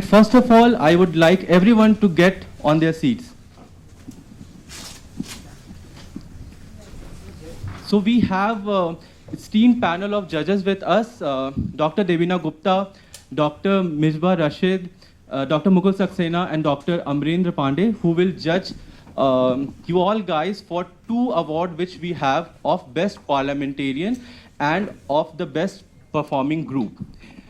first of all, I would like everyone to get on their seats. So we have an esteemed panel of judges with us, Dr. Devina Gupta, Dr. Misbah Rashid, Dr. Mukul Saxena, and Dr. Amrendra Pandey, who will judge you all guys for 2 awards which we have of Best Parliamentarian and of the Best Performing Group.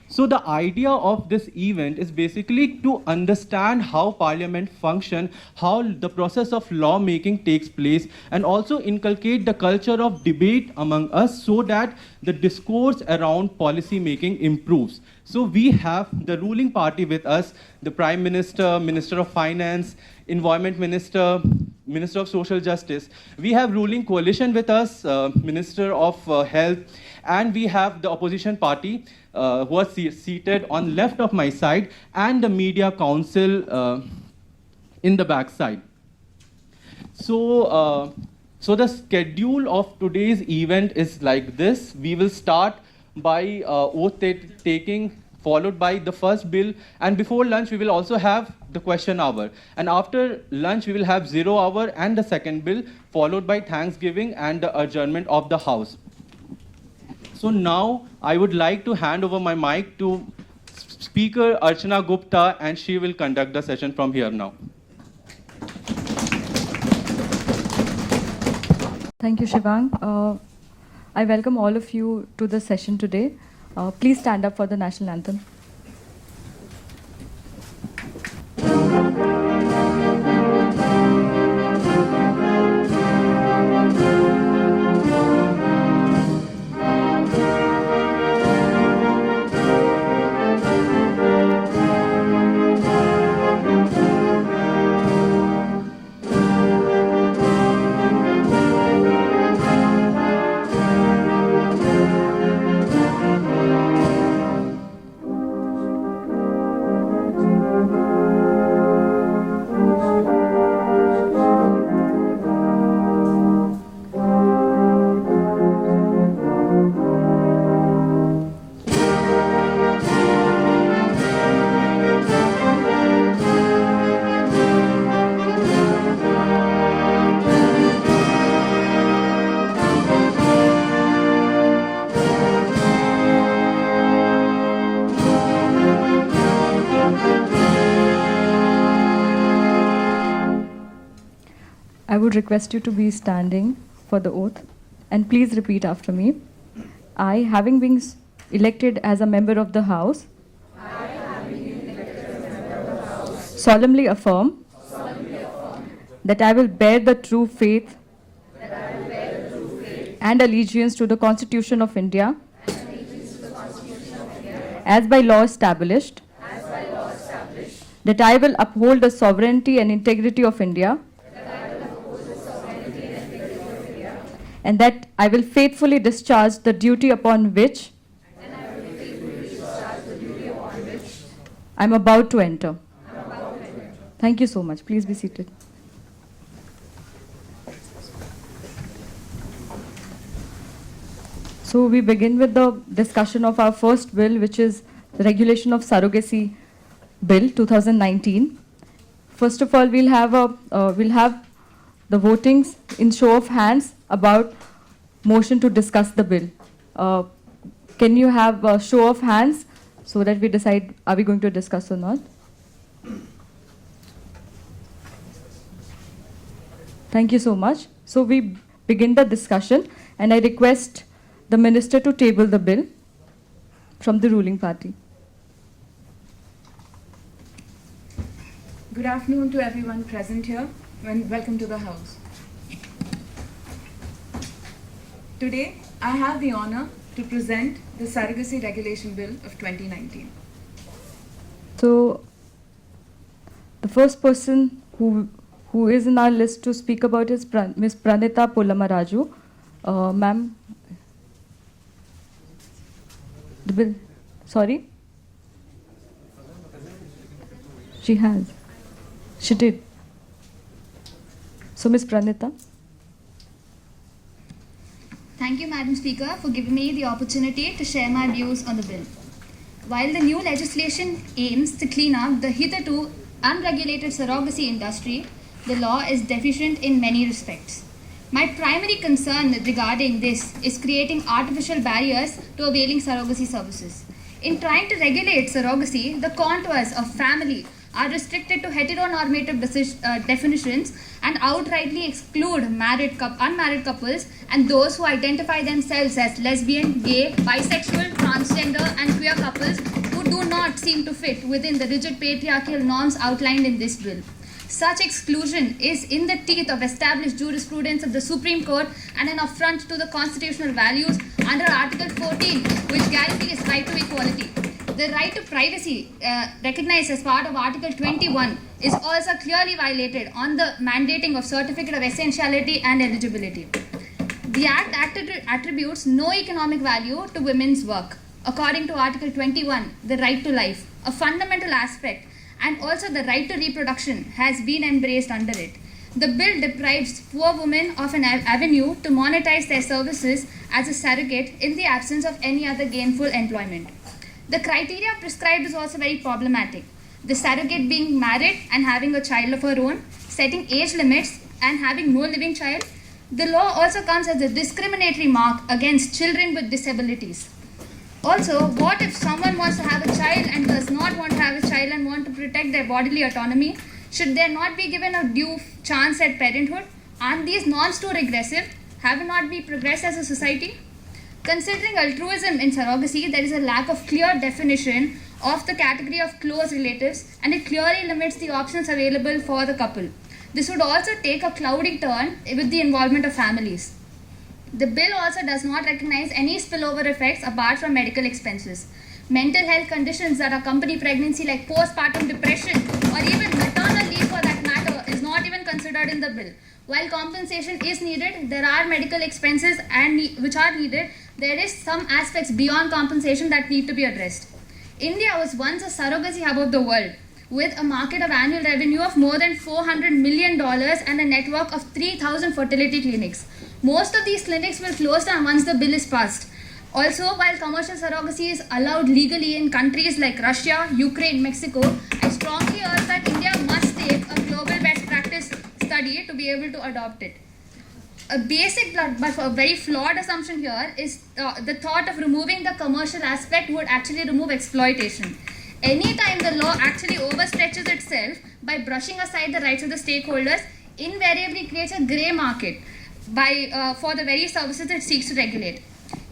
So the idea of this event is basically to understand how Parliament functions, how the process of lawmaking takes place, and also inculcate the culture of debate among us so that the discourse around policy making improves. So we have the ruling party with us, the Prime Minister, Minister of Finance, Environment Minister, Minister of Social Justice. We have ruling coalition with us, Minister of Health, and we have the opposition party who are seated on left of my side, and the media council in the back side. So, so the schedule of today's event is like this. We will start by oath taking, followed by the first bill, and before lunch we will also have the question hour, and after lunch we will have 0 hour and the second bill, followed by Thanksgiving and the adjournment of the House. So now I would like to hand over my mic to Speaker Archana Gupta, and she will conduct the session from here now. Thank you, Shivang. I welcome all of you to the session today. Please stand up for the national anthem. I would request you to be standing for the oath, and please repeat after me. I, having been elected as a member of the House, solemnly affirm that I will bear the true faith and allegiance to the Constitution of India as by law established, that I will uphold the sovereignty and integrity of India, and that I will faithfully discharge the duty upon which I am about to enter. Thank you so much. Please be seated. So we begin with the discussion of our first bill, which is the Regulation of Surrogacy Bill 2019. First of all, we'll have the votings in show of hands about motion to discuss the bill. Can you have a show of hands so that we decide are we going to discuss or not? Thank you so much. So we begin the discussion, and I request the minister to table the bill from the ruling party. Good afternoon to everyone present here, and welcome to the House. Today, I have the honor to present the Surrogacy Regulation Bill of 2019. So, the first person who is in our list to speak about is Ms. Pranita Pullamaraju. Ma'am, the bill, sorry? She has. She did. So, Ms. Pranita. Thank you, Madam Speaker, for giving me the opportunity to share my views on the bill. While the new legislation aims to clean up the hitherto unregulated surrogacy industry, the law is deficient in many respects. My primary concern regarding this is creating artificial barriers to availing surrogacy services. In trying to regulate surrogacy, the contours of family are restricted to heteronormative definitions and outrightly exclude unmarried couples and those who identify themselves as lesbian, gay, bisexual, transgender, and queer couples who do not seem to fit within the rigid patriarchal norms outlined in this bill. Such exclusion is in the teeth of established jurisprudence of the Supreme Court and an affront to the constitutional values under Article 14, which guarantees right to equality. The right to privacy, recognized as part of Article 21, is also clearly violated on the mandating of certificate of essentiality and eligibility. The Act attributes no economic value to women's work. According to Article 21, the right to life, a fundamental aspect, and also the right to reproduction has been embraced under it. The bill deprives poor women of an avenue to monetize their services as a surrogate in the absence of any other gainful employment. The criteria prescribed is also very problematic. The surrogate being married and having a child of her own, setting age limits and having no living child. The law also comes as a discriminatory mark against children with disabilities. Also, what if someone wants to have a child and does not want to have a child and want to protect their bodily autonomy? Should they not be given a due chance at parenthood? Aren't these norms too regressive? Have we not been progressed as a society? Considering altruism in surrogacy, there is a lack of clear definition of the category of close relatives, and it clearly limits the options available for the couple. This would also take a cloudy turn with the involvement of families. The bill also does not recognize any spillover effects apart from medical expenses. Mental health conditions that accompany pregnancy, like postpartum depression or even maternal leave for that matter, is not even considered in the bill. While compensation is needed, there are medical expenses which are needed. There is some aspects beyond compensation that need to be addressed. India was once a surrogacy hub of the world, with a market of annual revenue of more than $400 million and a network of 3,000 fertility clinics. Most of these clinics will close down once the bill is passed. Also, while commercial surrogacy is allowed legally in countries like Russia, Ukraine, Mexico, I strongly urge that India must take a global best practice study to be able to adopt it. A basic but a very flawed assumption here is the thought of removing the commercial aspect would actually remove exploitation. Anytime the law actually overstretches itself by brushing aside the rights of the stakeholders, invariably creates a grey market for the very services it seeks to regulate.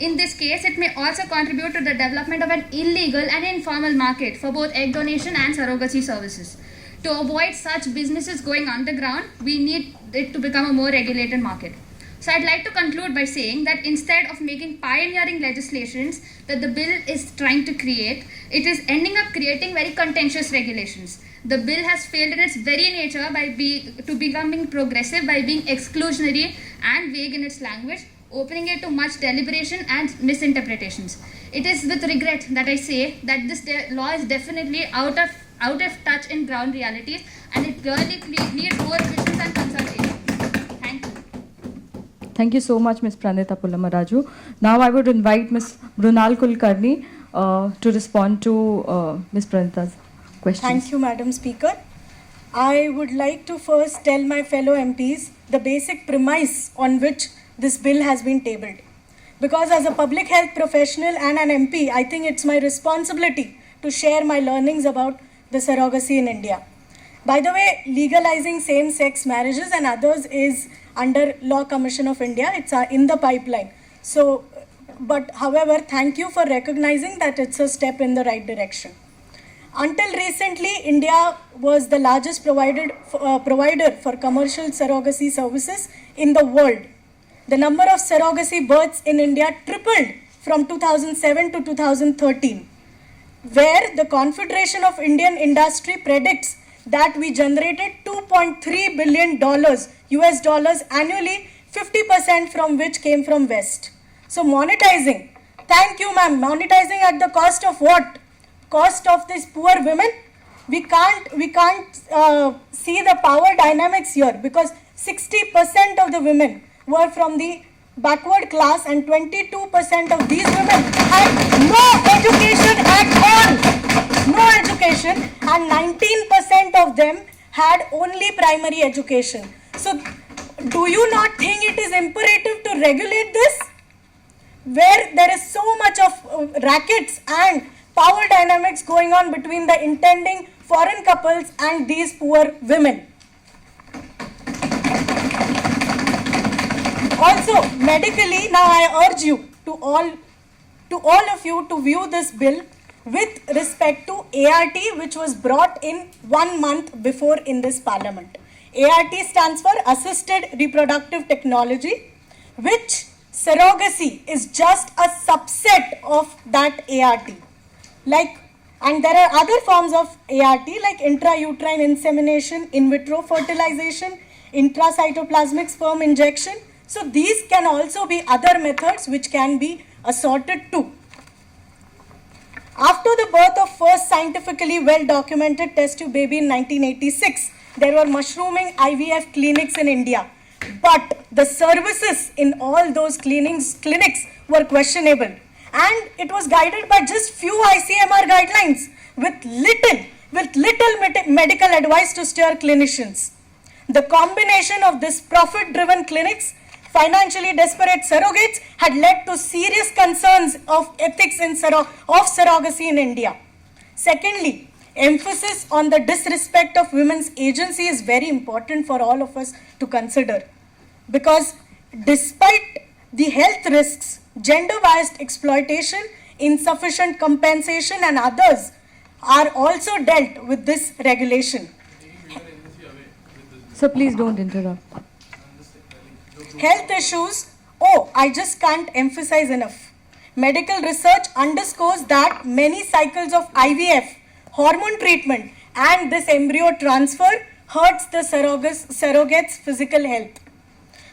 In this case, it may also contribute to the development of an illegal and informal market for both egg donation and surrogacy services. To avoid such businesses going underground, we need it to become a more regulated market. So I'd like to conclude by saying that instead of making pioneering legislations that the bill is trying to create, it is ending up creating very contentious regulations. The bill has failed in its very nature to becoming progressive by being exclusionary and vague in its language, opening it to much deliberation and misinterpretations. It is with regret that I say that this law is definitely out of touch in ground realities, and it clearly needs more revisions and consultation. Thank you. Thank you so much, Ms. Pranita Pullamaraju. Now I would invite Ms. Brunal Kulkarni to respond to Ms. Pranita's questions. Thank you, Madam Speaker. I would like to first tell my fellow MPs the basic premise on which this bill has been tabled. Because as a public health professional and an MP, I think it's my responsibility to share my learnings about the surrogacy in India. By the way, legalizing same-sex marriages and others is under Law Commission of India. It's in the pipeline. So, but however, thank you for recognizing that it's a step in the right direction. Until recently, India was the largest provider for commercial surrogacy services in the world. The number of surrogacy births in India tripled from 2007 to 2013, where the Confederation of Indian Industry predicts that we generated $2.3 billion US dollars annually, 50% from which came from West. So monetizing, thank you ma'am, monetizing at the cost of what? Cost of these poor women? We can't see the power dynamics here, because 60% of the women were from the backward class and 22% of these women had no education at all. education, and 19% of them had only primary education. So, do you not think it is imperative to regulate this? Where there is so much of rackets and power dynamics going on between the intending foreign couples and these poor women. Also, medically, now I urge you to all of you to view this bill with respect to ART, which was brought in 1 month before in this parliament. ART stands for Assisted Reproductive Technology, which surrogacy is just a subset of that ART. And there are other forms of ART like intrauterine insemination, in vitro fertilization, intracytoplasmic sperm injection. So these can also be other methods which can be assorted too. After the birth of first scientifically well-documented test tube baby in 1986, there were mushrooming IVF clinics in India. But the services in all those clinics were questionable. And it was guided by just few ICMR guidelines with little medical advice to steer clinicians. The combination of this profit-driven clinics, financially desperate surrogates had led to serious concerns of ethics of surrogacy in India. Secondly, emphasis on the disrespect of women's agency is very important for all of us to consider, because despite the health risks, gender-biased exploitation, insufficient compensation and others are also dealt with this regulation. So please don't interrupt. Health issues, I just can't emphasize enough. Medical research underscores that many cycles of IVF, hormone treatment and this embryo transfer hurts the surrogate's physical health.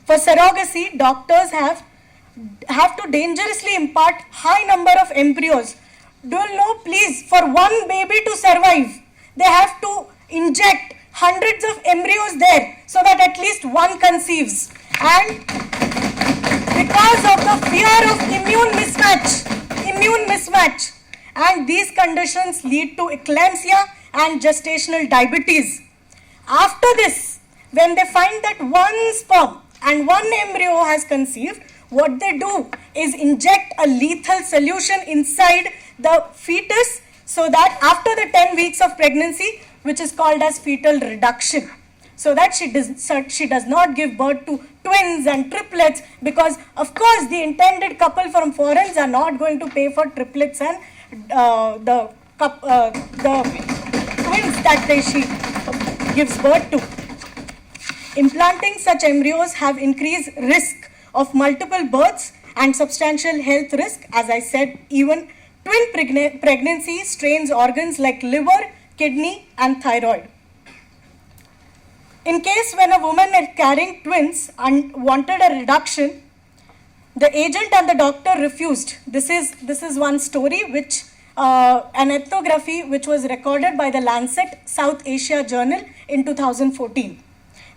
For surrogacy, doctors have to dangerously impart high number of embryos. Do you know, please, for one baby to survive, they have to inject hundreds of embryos there so that at least one conceives. And because of the fear of immune mismatch, and these conditions lead to eclampsia and gestational diabetes. After this, when they find that one sperm and one embryo has conceived, what they do is inject a lethal solution inside the fetus so that after the 10 weeks of pregnancy, which is called as fetal reduction, so that she does not give birth to twins and triplets, because of course the intended couple from foreigners are not going to pay for triplets and the twins that she gives birth to. Implanting such embryos have increased risk of multiple births and substantial health risk. As I said, even twin pregnancy strains organs like liver, kidney and thyroid. In case when a woman is carrying twins and wanted a reduction, the agent and the doctor refused. This is one story which an ethnography which was recorded by the Lancet South Asia Journal in 2014,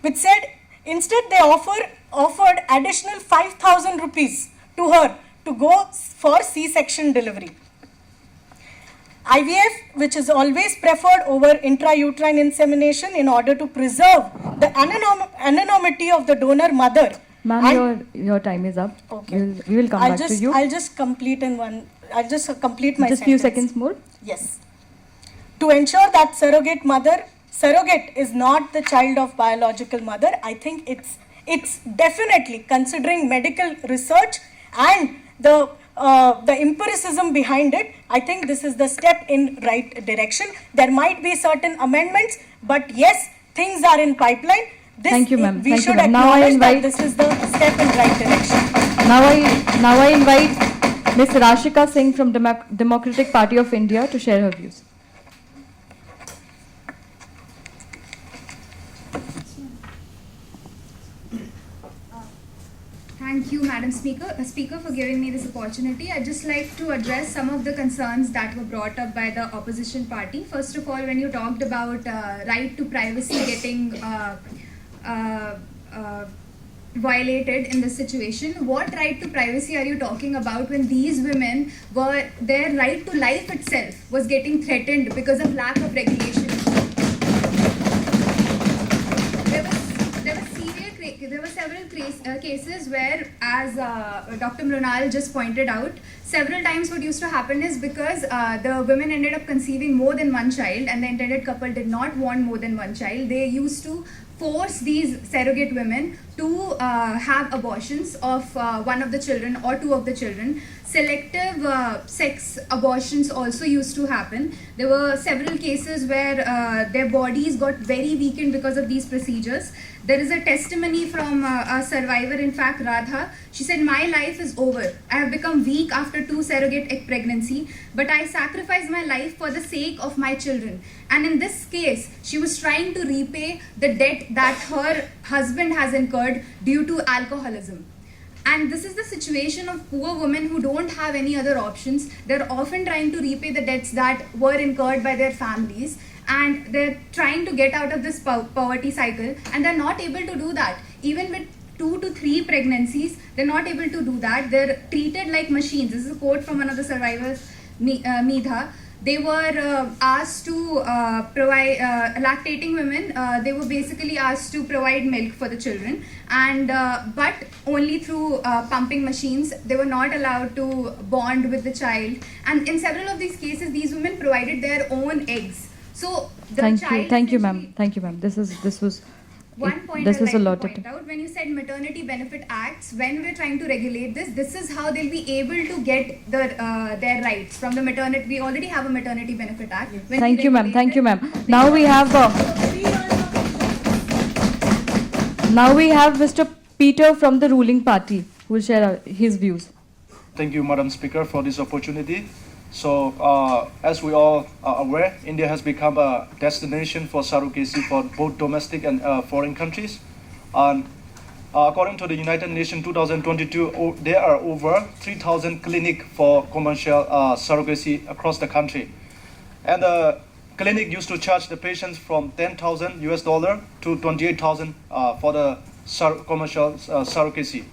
which said instead they offered additional 5,000 rupees to her to go for C-section delivery. IVF, which is always preferred over intrauterine insemination in order to preserve the anonymity of the donor mother. Ma'am, your time is up. Okay. We will come back to you. I'll just complete my Just few sentence. seconds more. Yes. To ensure that surrogate is not the child of biological mother, I think it's definitely, considering medical research and the empiricism behind it, I think this is the step in right direction. There might be certain amendments, but yes, things are in pipeline. Thank you, ma'am. We should acknowledge that this is the step in right direction. Now I invite Ms. Rashika Singh from Democratic Party of India to share her views. Thank you, Madam Speaker, for giving me this opportunity. I'd just like to address some of the concerns that were brought up by the opposition party. First of all, when you talked about right to privacy getting violated in this situation? What right to privacy are you talking about when these women were, their right to life itself was getting threatened because of lack of regulation? There were several cases where, as Dr. Mrunal just pointed out, several times what used to happen is because the women ended up conceiving more than one child and the intended couple did not want more than one child, they used to force these surrogate women to have abortions of one of the children or two of the children. Selective sex abortions also used to happen. There were several cases where their bodies got very weakened because of these procedures. There is a testimony from a survivor, in fact Radha. She said, "My life is over. I have become weak after 2 surrogate egg pregnancy, but I sacrificed my life for the sake of my children." And in this case, she was trying to repay the debt that her husband has incurred due to alcoholism. And this is the situation of poor women who don't have any other options. They're often trying to repay the debts that were incurred by their families, and they're trying to get out of this poverty cycle, and they're not able to do that. Even with 2 to 3 pregnancies, they're not able to do that. They're treated like machines. This is a quote from one of the survivors, Meedha. They were asked to provide, lactating women, they were basically asked to provide milk for the children, and but only through pumping machines. They were not allowed to bond with the child, and in several of these cases, these women provided their own eggs. So the Thank you, ma'am. Thank you, ma'am. This was one point this I'd was like a lot to of point out, when you said maternity benefit acts, when we're trying to regulate this, this is how they'll be able to get their rights from the maternity. We already have a maternity benefit act. When Thank we you, ma'am. regulate Thank you, it, ma'am. Now we have Mr. Peter from the ruling party who will share his views. Thank you, Madam Speaker, for this opportunity. So, as we all are aware, India has become a destination for surrogacy for both domestic and foreign countries. And according to the United Nations 2022, there are over 3,000 clinics for commercial surrogacy across the country. And the clinic used to charge the patients from $10,000 US to $28,000 for the commercial surrogacy.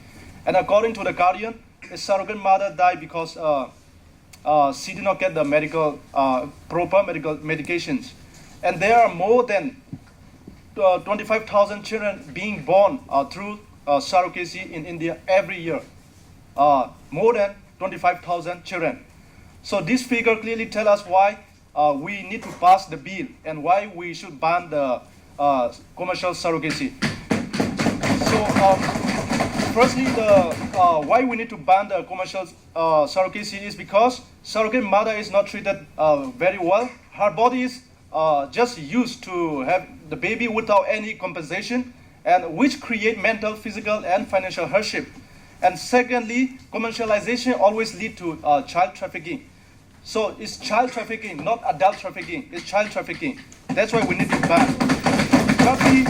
And according to the Guardian, a surrogate mother died because she did not get the proper medical medications. And there are more than 25,000 children being born through surrogacy in India every year. More than 25,000 children. So this figure clearly tells us why we need to pass the bill and why we should ban the commercial surrogacy. So firstly, why we need to ban the commercial surrogacy is because surrogate mother is not treated very well. Her body is just used to have the baby without any compensation, and which create mental, physical, and financial hardship. And secondly, commercialization always lead to child trafficking. So it's child trafficking, not adult trafficking. It's child trafficking. That's why we need to ban. Thirdly,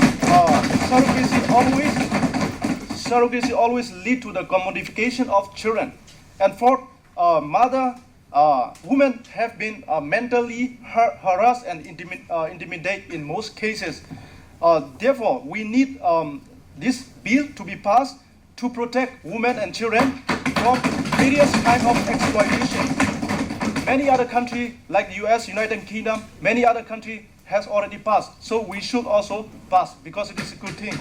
surrogacy always lead to the commodification of children. And fourth, women have been mentally harassed and intimidated in most cases. Therefore, we need this bill to be passed to protect women and children from various kinds of exploitation. Many other countries, like the US, United Kingdom, many other countries has already passed. So we should also pass because it is a good thing.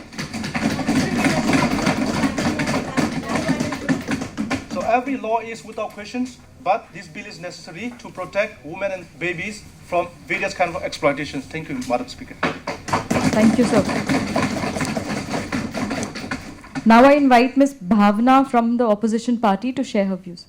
So every law is without questions, but this bill is necessary to protect women and babies from various kinds of exploitations. Thank you, Madam Speaker. Thank you, sir. Now I invite Ms. Bhavna from the opposition party to share her views.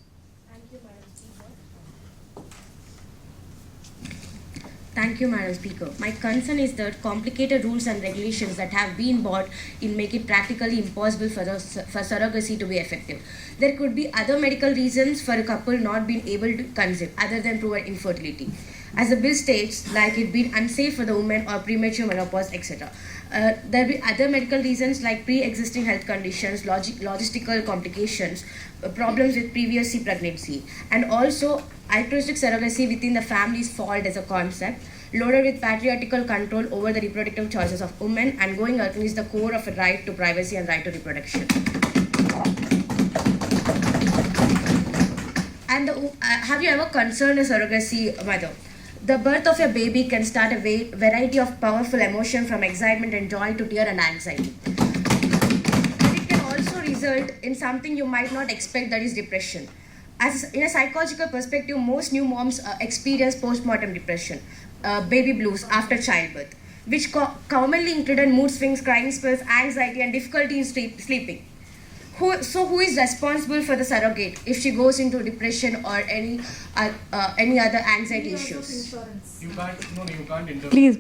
Thank you, Madam Speaker. My concern is that complicated rules and regulations that have been brought in make it practically impossible for surrogacy to be effective. There could be other medical reasons for a couple not being able to conceive other than proven infertility. As the bill states, like it being unsafe for the woman or premature menopause, etc. There will be other medical reasons like pre-existing health conditions, logistical complications, problems with previous pregnancy, and also altruistic surrogacy within the family's fault as a concept. loaded with patriarchal control over the reproductive choices of women and going against the core of a right to privacy and right to reproduction. And have you ever concerned a surrogacy mother? The birth of a baby can start a variety of powerful emotion from excitement and joy to tear and anxiety. And it can also result in something you might not expect, that is depression. As in a psychological perspective, most new moms experience postmortem depression, baby blues after childbirth, which commonly included mood swings, crying spells, anxiety, and difficulty in sleeping. Who is responsible for the surrogate if she goes into depression or any other anxiety issues? You can't interrupt. Please.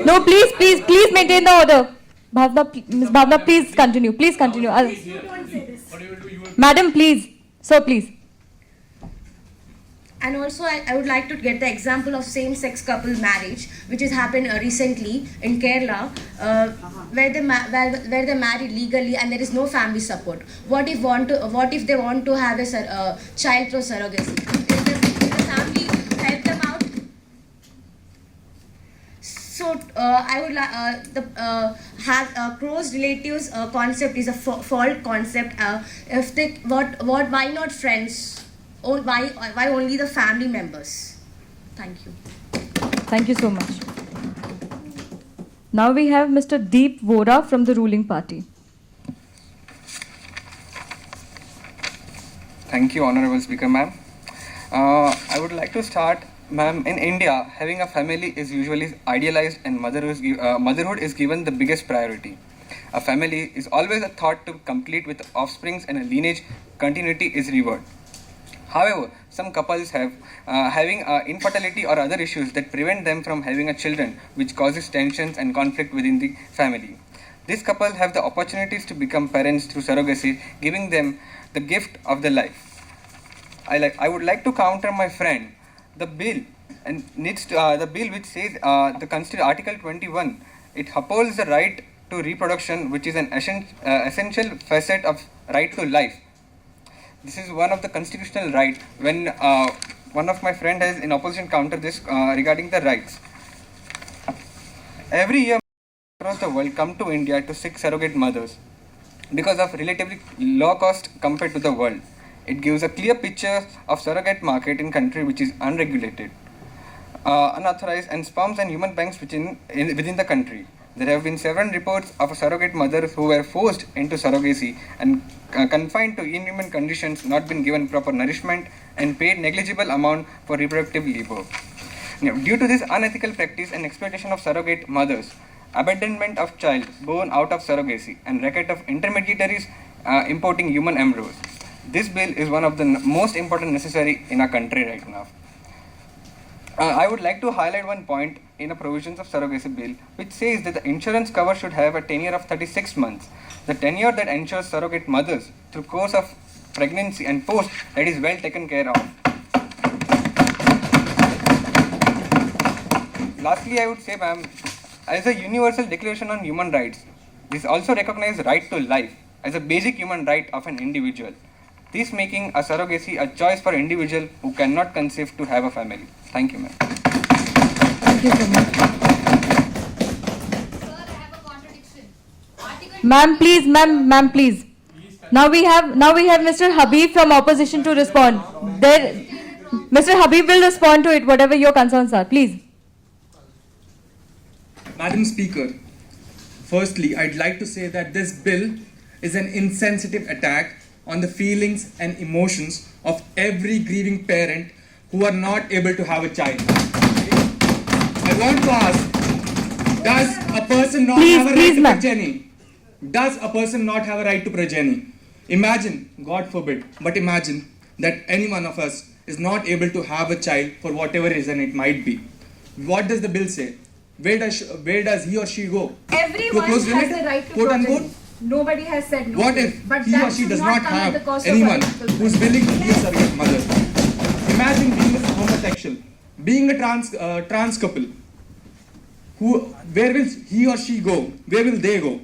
No, please maintain the order. Ms. Bhavna, please continue. Please continue. Madam, please. Sir, please. And also, I would like to get the example of same-sex couple marriage, which has happened recently in Kerala, where they married legally and there is no family support. What if they want to have a child through surrogacy? Will the family help them out? So I would have close relatives concept is a fault concept. Why not friends? Or why only the family members? Thank you. Thank you so much. Now we have Mr. Deep Vora from the ruling party. Thank you, Honorable Speaker, ma'am. I would like to start, ma'am. In India, having a family is usually idealized and motherhood is given the biggest priority. A family is always a thought to complete with offsprings and a lineage continuity is revered. However, some couples having infertility or other issues that prevent them from having a children, which causes tensions and conflict within the family. These couples have the opportunities to become parents through surrogacy, giving them the gift of the life. I would like to counter my friend. The bill which says the Constitution Article 21, it upholds the right to reproduction, which is an essential facet of right to life. This is one of the constitutional right. When one of my friend has in opposition counter this regarding the rights. Every year across the world come to India to seek surrogate mothers because of relatively low cost compared to the world. It gives a clear picture of surrogate market in country which is unregulated, unauthorized, and sperms and human banks within the country. There have been several reports of surrogate mothers who were forced into surrogacy and confined to inhuman conditions, not been given proper nourishment, and paid negligible amount for reproductive labor. Now, due to this unethical practice and exploitation of surrogate mothers, abandonment of child born out of surrogacy, and racket of intermediaries importing human embryos, this bill is one of the most important necessary in our country right now. I would like to highlight one point in the provisions of surrogacy bill, which says that the insurance cover should have a tenure of 36 months. The tenure that ensures surrogate mothers through course of pregnancy and post that is well taken care of. Lastly, I would say, ma'am, as a universal declaration on human rights, this also recognizes right to life as a basic human right of an individual. This making a surrogacy a choice for individual who cannot conceive to have a family. Thank you, ma'am. Thank you so much. Sir, I have a contradiction. Ma'am, please. Now we have Mr. Habib from opposition to respond. Mr. Habib will respond to it, whatever your concerns are. Please. Madam Speaker, firstly, I'd like to say that this bill is an insensitive attack on the feelings and emotions of every grieving parent who are not able to have a child. I want to ask, does a person not have a right to progeny? Does a person not have a right to progeny? Imagine, God forbid, but imagine that any one of us is not able to have a child for whatever reason it might be. What does the bill say? Where does he or she go? Everyone has the right to progeny. Nobody has said no. What if he or she does not have anyone who's willing to be a surrogate mother? Imagine being a homosexual, being a trans couple. Where will he or she go? Where will they go?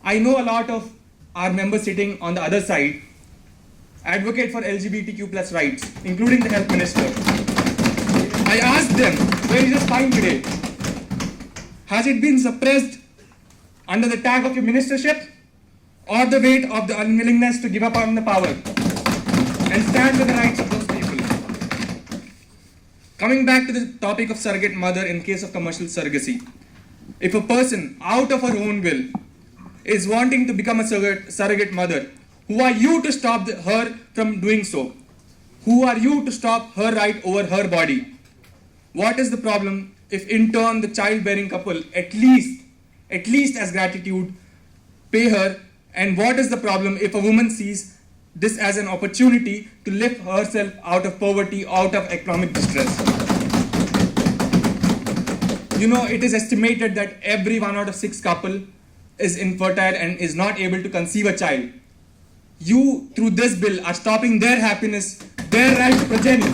I know a lot of our members sitting on the other side advocate for LGBTQ+ rights, including the health minister. I asked them, where is the spine today? Has it been suppressed under the tag of your ministership or the weight of the unwillingness to give up on the power and stand for the rights of those people? Coming back to the topic of surrogate mother in case of commercial surrogacy. If a person out of her own will is wanting to become a surrogate mother, who are you to stop her from doing so? Who are you to stop her right over her body? What is the problem if in turn the childbearing couple at least as gratitude pay her? And what is the problem if a woman sees this as an opportunity to lift herself out of poverty, out of economic distress? You know, it is estimated that every 1 out of 6 couple is infertile and is not able to conceive a child. You, through this bill, are stopping their happiness, their right to progeny.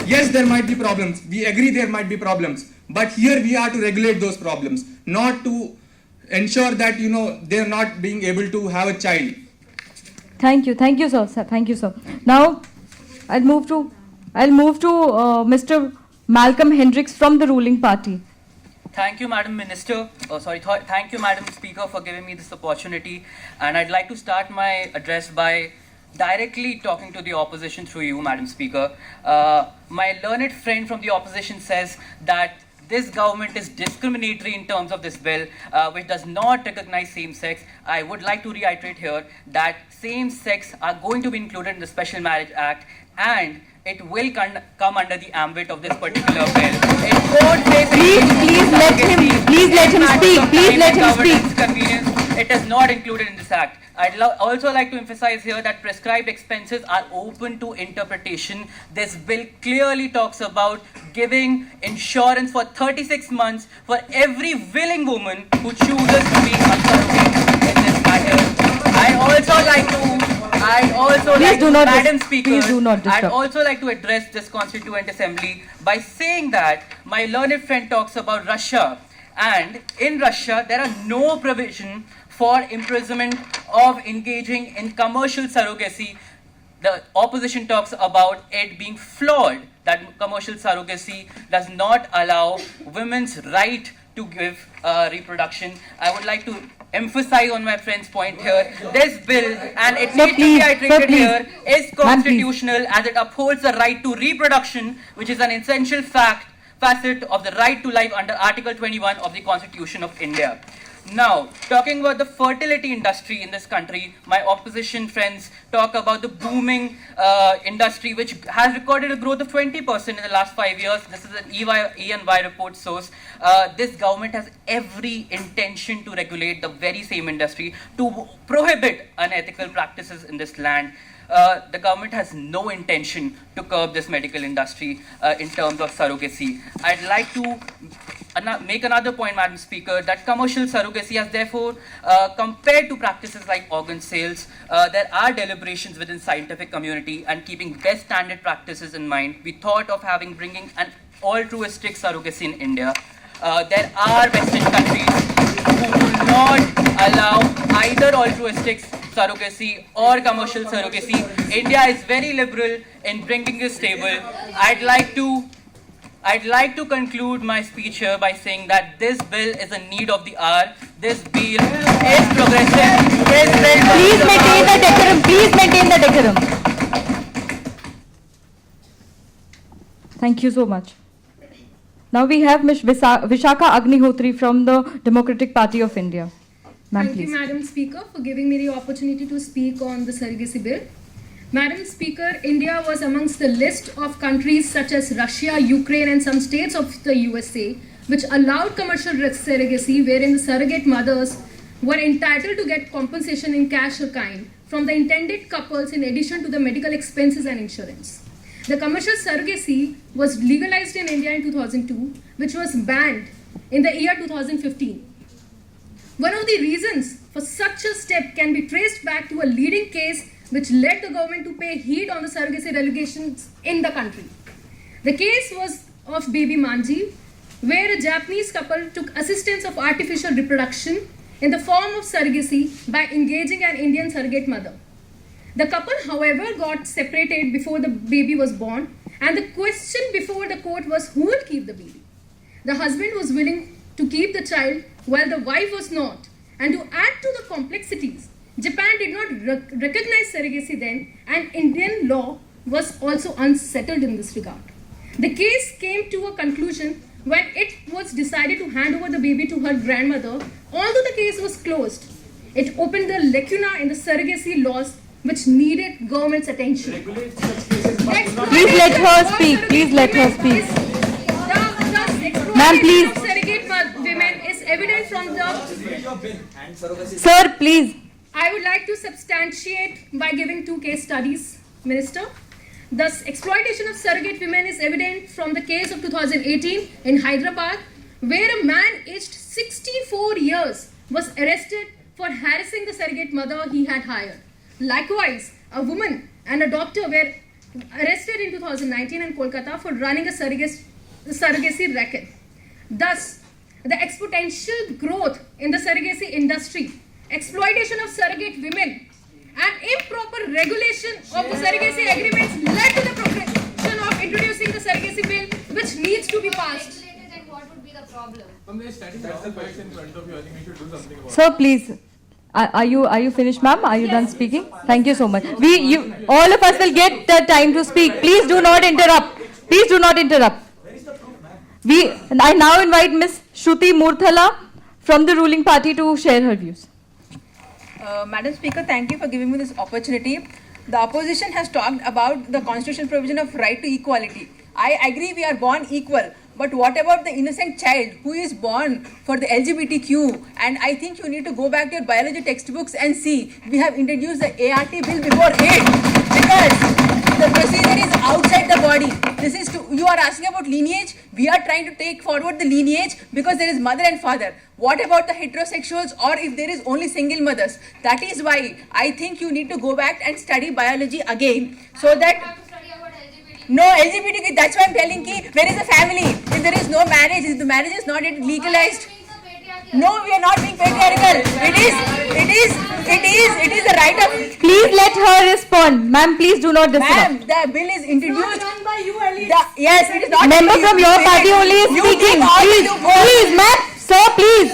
Yes, there might be problems. We agree there might be problems. But here we are to regulate those problems, not to ensure that, you know, they're not being able to have a child. Thank you, sir. Thank you, sir. Now, I'll move to Mr. Malcolm Hendricks from the ruling party. Thank you, Madam Minister. Thank you, Madam Speaker, for giving me this opportunity. And I'd like to start my address by directly talking to the opposition through you, Madam Speaker. My learned friend from the opposition says that this government is discriminatory in terms of this bill, which does not recognize same-sex. I would like to reiterate here that same-sex are going to be included in the Special Marriage Act, and it will come under the ambit of this particular bill. It won't say Please let him speak. Please let him speak. Convenience. It is not included in this act. I'd also like to emphasize here that prescribed expenses are open to interpretation. This bill clearly talks about giving insurance for 36 months for every willing woman who chooses to be a surrogate in this matter. I'd also like to address this Constituent Assembly by saying that my learned friend talks about Russia, and in Russia there are no provision for imprisonment of engaging in commercial surrogacy. The opposition talks about it being flawed, that commercial surrogacy does not allow women's right to give reproduction. I would like to emphasize on my friend's point here. This bill, and it needs to be reiterated here, is constitutional as it upholds the right to reproduction, which is an essential facet of the right to life under Article 21 of the Constitution of India. Now, talking about the fertility industry in this country, my opposition friends talk about the booming industry, which has recorded a growth of 20% in the last 5 years. This is an E&Y report source. This government has every intention to regulate the very same industry, to prohibit unethical practices in this land. The government has no intention to curb this medical industry in terms of surrogacy. I'd like to make another point, Madam Speaker, that commercial surrogacy has therefore, compared to practices like organ sales, there are deliberations within scientific community, and keeping best standard practices in mind, we thought of bringing an altruistic surrogacy in India. There are Western countries who will not allow either altruistic surrogacy or commercial surrogacy. India is very liberal in bringing this table. I'd like to conclude my speech here by saying that this bill is a need of the hour. This bill is progressive. Please maintain the decorum. Please maintain the decorum. Thank you so much. Now we have Ms. Vishakha Agnihotri from the Democratic Party of India. Thank you, Madam Speaker, for giving me the opportunity to speak on the surrogacy bill. Madam Speaker, India was amongst the list of countries such as Russia, Ukraine, and some states of the USA, which allowed commercial surrogacy, wherein the surrogate mothers were entitled to get compensation in cash or kind from the intended couples in addition to the medical expenses and insurance. The commercial surrogacy was legalized in India in 2002, which was banned in the year 2015. One of the reasons for such a step can be traced back to a leading case which led the government to pay heed on the surrogacy regulations in the country. The case was of baby Manji, where a Japanese couple took assistance of artificial reproduction in the form of surrogacy by engaging an Indian surrogate mother. The couple, however, got separated before the baby was born, And the question before the court was who will keep the baby. The husband was willing to keep the child while the wife was not. And to add to the complexities, Japan did not recognize surrogacy then, and Indian law was also unsettled in this regard. The case came to a conclusion when it was decided to hand over the baby to her grandmother. Although the case was closed, it opened the lacuna in the surrogacy laws which needed government's attention. Please let her speak. Please let her speak. Ma'am, please. Of surrogate women is evident from the... Sir, please. I would like to substantiate by giving 2 case studies, Minister. Thus, exploitation of surrogate women is evident from the case of 2018 in Hyderabad, where a man aged 64 years was arrested for harassing the surrogate mother he had hired. Likewise, a woman and a doctor were arrested in 2019 in Kolkata for running a surrogacy racket. Thus, the exponential growth in the surrogacy industry, exploitation of surrogate women, and improper regulation of the surrogacy agreements led to the progression of introducing the surrogacy bill, which needs to be passed. Then what would be the problem? Sir, please. Are you finished, ma'am? Are you done speaking? Thank you so much. All of us will get the time to speak. Please do not interrupt. Please do not interrupt. I now invite Ms. Shruti Murthala from the ruling party to share her views. Madam Speaker, thank you for giving me this opportunity. The opposition has talked about the constitutional provision of right to equality. I agree we are born equal. But what about the innocent child who is born for the LGBTQ? And I think you need to go back to your biology textbooks and see. We have introduced the ART bill before it because the procedure is outside the body. You are asking about lineage. We are trying to take forward the lineage because there is mother and father. What about the heterosexuals or if there is only single mothers? That is why I think you need to go back and study biology again so that... No, LGBTQ, that's why I'm telling you, where is the family? If there is no marriage, if the marriage is not yet legalized. No, we are not being patriarchal. It is the right of... Please let her respond. Ma'am, please do not disrupt. Ma'am, the bill is introduced... Done by you, Ali. Yes, it is not... Member from your party only is speaking. Please, ma'am. Sir, please.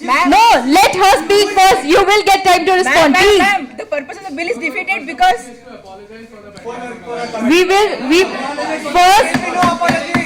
No, let her speak first. You will get time to respond. Please. Ma'am, the purpose of the bill is defeated because...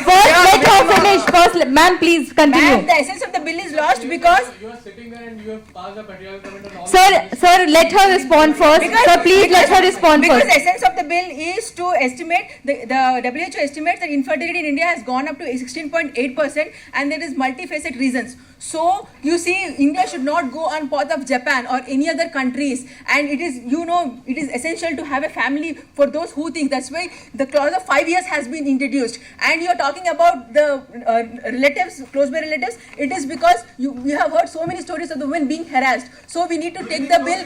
First let her finish. First, ma'am, please continue. Ma'am, the essence of the bill is lost because... You are sitting there and you have passed a patriarchal government and Sir, let her respond first. Sir, please let her respond first. Because the essence of the bill is to estimate, the WHO estimates that infertility in India has gone up to 16.8% and there is multifaceted reasons. So, you see, India should not go on path of Japan or any other countries, and it is, it is essential to have a family for those who think. That's why the clause of 5 years has been introduced. And you are talking about the relatives, close by relatives. It is because we have heard so many stories of the women being harassed. So we need to take the bill.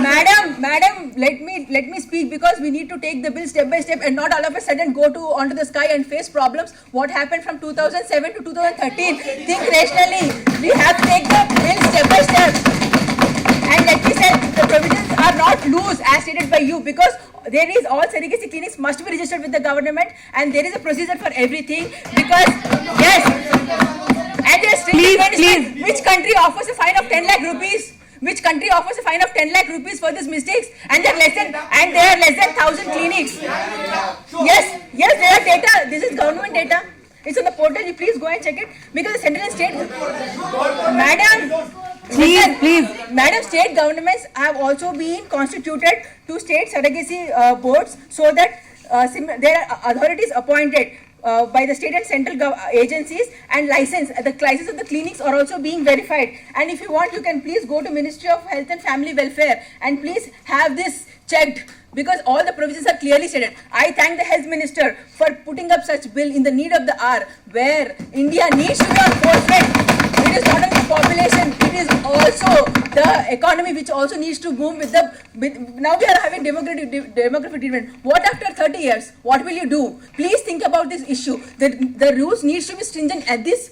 Madam, let me speak, because we need to take the bill step by step and not all of a sudden go onto the sky and face problems. What happened from 2007 to 2013? Think rationally. We have to take the bill step by step. And let me say, the provisions are not loose as stated by you, because there is all surrogacy clinics must be registered with the government and there is a procedure for everything, because yes, and there is strict punishment. Which country offers a fine of 10 lakh rupees? Which country offers a fine of 10 lakh rupees for these mistakes? And there are less than 1,000 clinics. Yes, there are data. This is government data. It's on the portal. You please go and check it, because the central and state, Madam, state governments have also been constituted to state surrogacy boards, so that there are authorities appointed by the state and central agencies, and the license of the clinics are also being verified. And if you want, you can please go to Ministry of Health and Family Welfare and please have this checked, because all the provisions are clearly stated. I thank the Health Minister for putting up such bill in the need of the hour, where India needs to be on forefront. It is not only the population, it is also the economy which also needs to move with now we are having demographic treatment. What after 30 years? What will you do? Please think about this issue. The rules needs to be stringent at this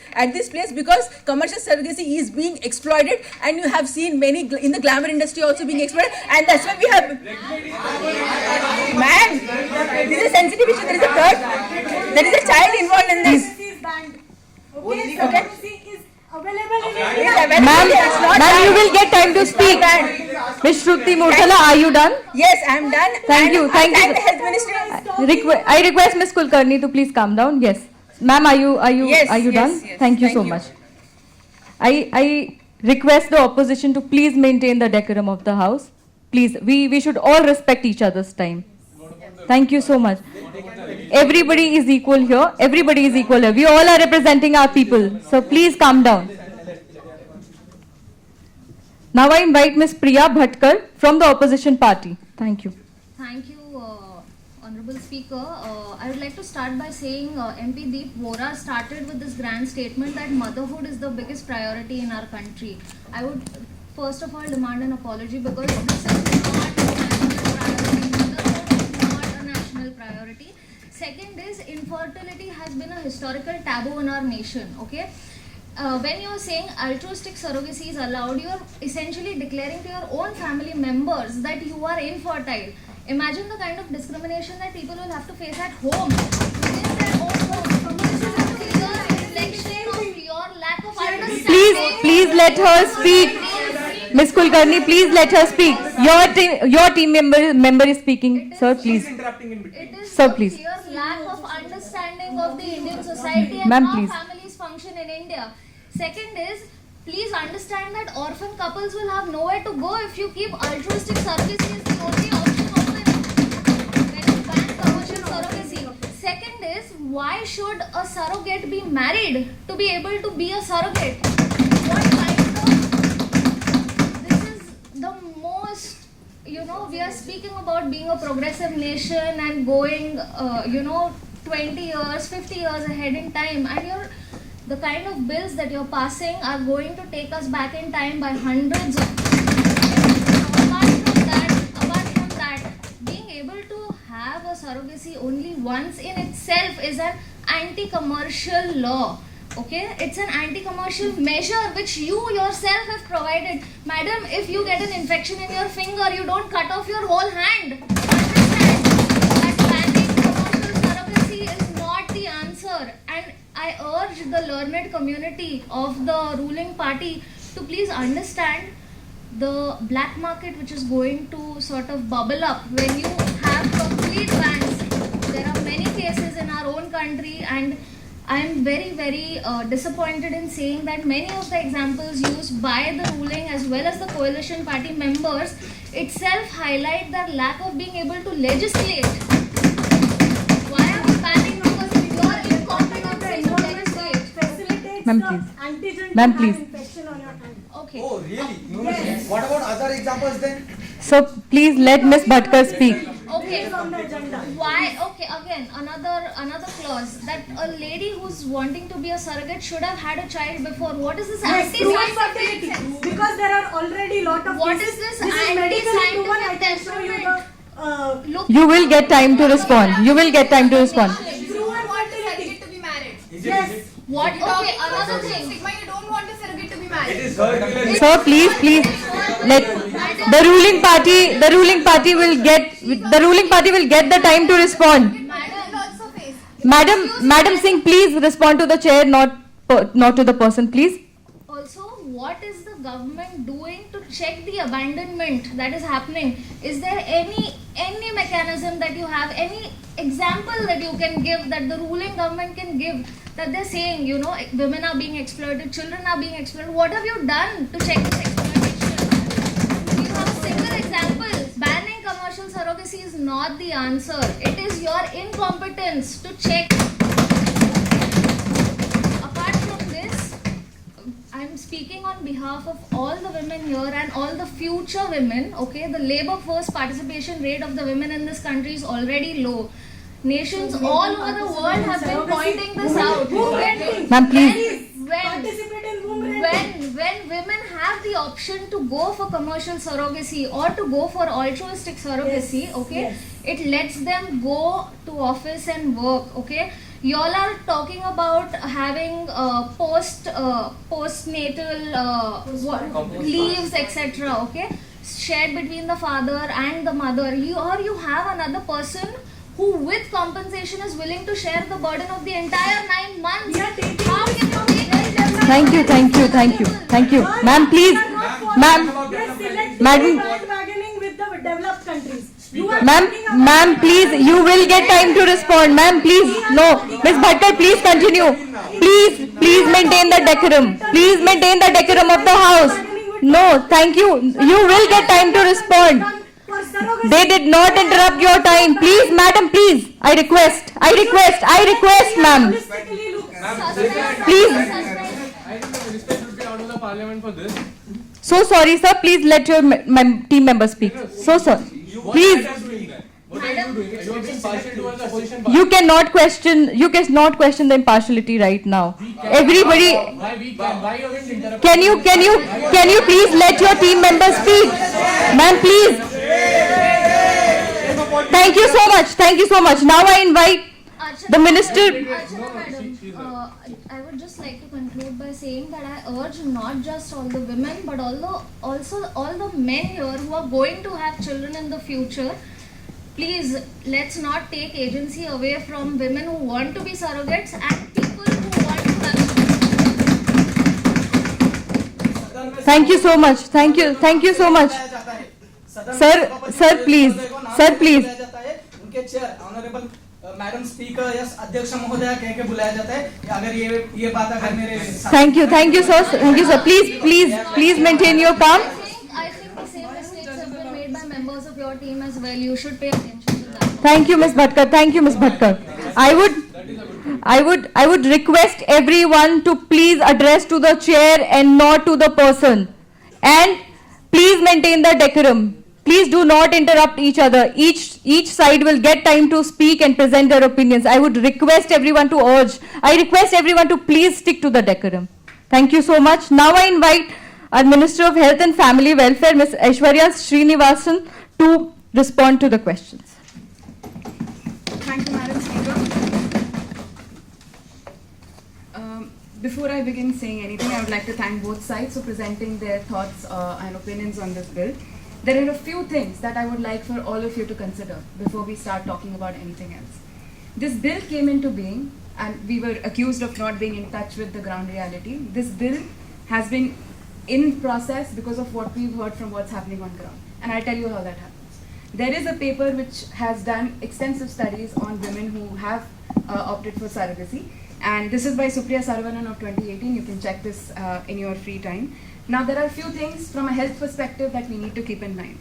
place, because commercial surrogacy is being exploited, and you have seen many in the glamour industry also being exploited, and that's why we have... Ma'am, this is a sensitive issue. There is a third... Ma'am, you will get time to speak. Ms. Shruti Murtala, are you done? Yes, I am done. Thank you. Thank you. The Health Minister. I request Ms. Kulkarni to please calm down. Yes. Ma'am, are you done? Yes. Thank you so much. I request the opposition to please maintain the decorum of the house. Please, we should all respect each other's time. Thank you so much. Everybody is equal here. Everybody is equal here. We all are representing our people. So please calm down. Now I invite Ms. Priya Bhatkar from the opposition party. Thank you. Thank you, Honorable Speaker. I would like to start by saying MP Deep Vora started with this grand statement that motherhood is the biggest priority in our country. I would first of all demand an apology because this is not a national priority. Motherhood is not a national priority. Second is infertility has been a historical taboo in our nation. Okay. When you are saying altruistic surrogacy is allowed, you are essentially declaring to your own family members that you are infertile. Imagine the kind of discrimination that people will have to face at home, within their own home. This is a clear reflection of your lack of understanding. Please let her speak. Ms. Kulkarni, please let her speak. Your team member is speaking. Sir, please. It is Sir, a please. clear lack of understanding of the Indian society and Ma'am, how please. families function in India. Second is, please understand that orphan couples will have nowhere to go if you keep altruistic surrogacy as the only option open. When you ban commercial surrogacy. Second is, why should a surrogate be married to be able to be a surrogate? What kind of... This is the most... we are speaking about being a progressive nation and going, 20 years, 50 years ahead in time, and the kind of bills that you're passing are going to take us back in time by hundreds of... Apart from that, being able to have a surrogacy only once in itself is an anti-commercial law. Okay, it's an anti-commercial measure which you yourself have provided. Madam, if you get an infection in your finger, you don't cut off your whole hand. Understand that banning commercial surrogacy is not the answer. And I urge the learned community of the ruling party to please understand the black market which is going to sort of bubble up when you have complete bans. There are many cases in our own country, and I am very, very disappointed in saying that many of the examples used by the ruling as well as the coalition party members itself highlight their lack of being able to legislate. Why are we banning? Because if you are incompetent to legislate. Ma'am, please. Ma'am, please. Okay. Oh, really? Yes. What about other examples then? So please let Ms. Bhatkar speak. Okay. Why? Okay. Again, another clause that a lady who's wanting to be a surrogate should have had a child before. What is this anti-scientific? Because there are already lot of. What is this anti-scientific temperament? You will get time to respond. You will get time to respond. Surrogate to be married. Yes. What? Okay. Another thing. Stigma, you don't want a surrogate to be married. It is her. Sir, please, let the ruling party will get the time to respond. Madam Singh, please respond to the chair, not to the person, please. Also, what is the government doing to check the abandonment that is happening? Is there any mechanism that you have, any example that you can give, that the ruling government can give, that they're saying, women are being exploited, children are being exploited? What have you done to check this exploitation? Do you have a single example? Banning commercial surrogacy is not the answer. It is your incompetence to check. Apart from this, I'm speaking on behalf of all the women here and all the future women. Okay, the labor force participation rate of the women in this country is already low. Nations all over the world have been pointing this out. Ma'am, please. When women have the option to go for commercial surrogacy or to go for altruistic surrogacy, okay, it lets them go to office and work, okay. Y'all are talking about having postnatal leaves, etc., okay, shared between the father and the mother. You have another person who with compensation is willing to share the burden of the entire 9 months. How can you take it? Thank you. Ma'am, please. Madam, bandwagoning with the developed countries. ma'am, please, you will get time to respond. Ma'am, please, no. Ms. Bhatkar, please continue. Please maintain the decorum. Please maintain the decorum of the house. No, thank you. You will get time to respond. They did not interrupt your time. Please, madam, please. I request, ma'am. Please. I think the minister should be out of the parliament for this. So sorry, sir. Please let your team member speak. So sorry. Please. What are you doing? You are being partial towards the opposition party. You cannot question the impartiality right now. Everybody. Why we can? Why you are being interrupted? Can you please let your team member speak? Ma'am, please. Thank you so much. Now I invite the minister. Madam, I would just like to conclude by saying that I urge not just all the women but also all the men here who are going to have children in the future. Please, let's not take agency away from women who want to be surrogates and people who want to have children. Thank you so much. Thank you so much. Sir, please. उनके chair honourable madam speaker yes अध्यक्ष महोदय कह के बुलाया जाता है अगर ये बात अगर मेरे Thank you, sir. Please maintain your calm. I think the same mistakes have been made by members of your team as well. You should pay attention to that. Thank you, Ms. Bhatkar. I would request everyone to please address to the chair and not to the person. And please maintain the decorum. Please do not interrupt each other. Each side will get time to speak and present their opinions. I request everyone to please stick to the decorum. Thank you so much. Now I invite our Minister of Health and Family Welfare, Ms. Aishwarya Srinivasan, to respond to the questions. Thank you, Madam Speaker. Before I begin saying anything, I would like to thank both sides for presenting their thoughts and opinions on this bill. There are a few things that I would like for all of you to consider before we start talking about anything else. This bill came into being, and we were accused of not being in touch with the ground reality. This bill has been in process because of what we've heard from what's happening on ground. And I'll tell you how that happens. There is a paper which has done extensive studies on women who have opted for surrogacy. And this is by Supriya Saravanan of 2018. You can check this in your free time. Now, there are a few things from a health perspective that we need to keep in mind.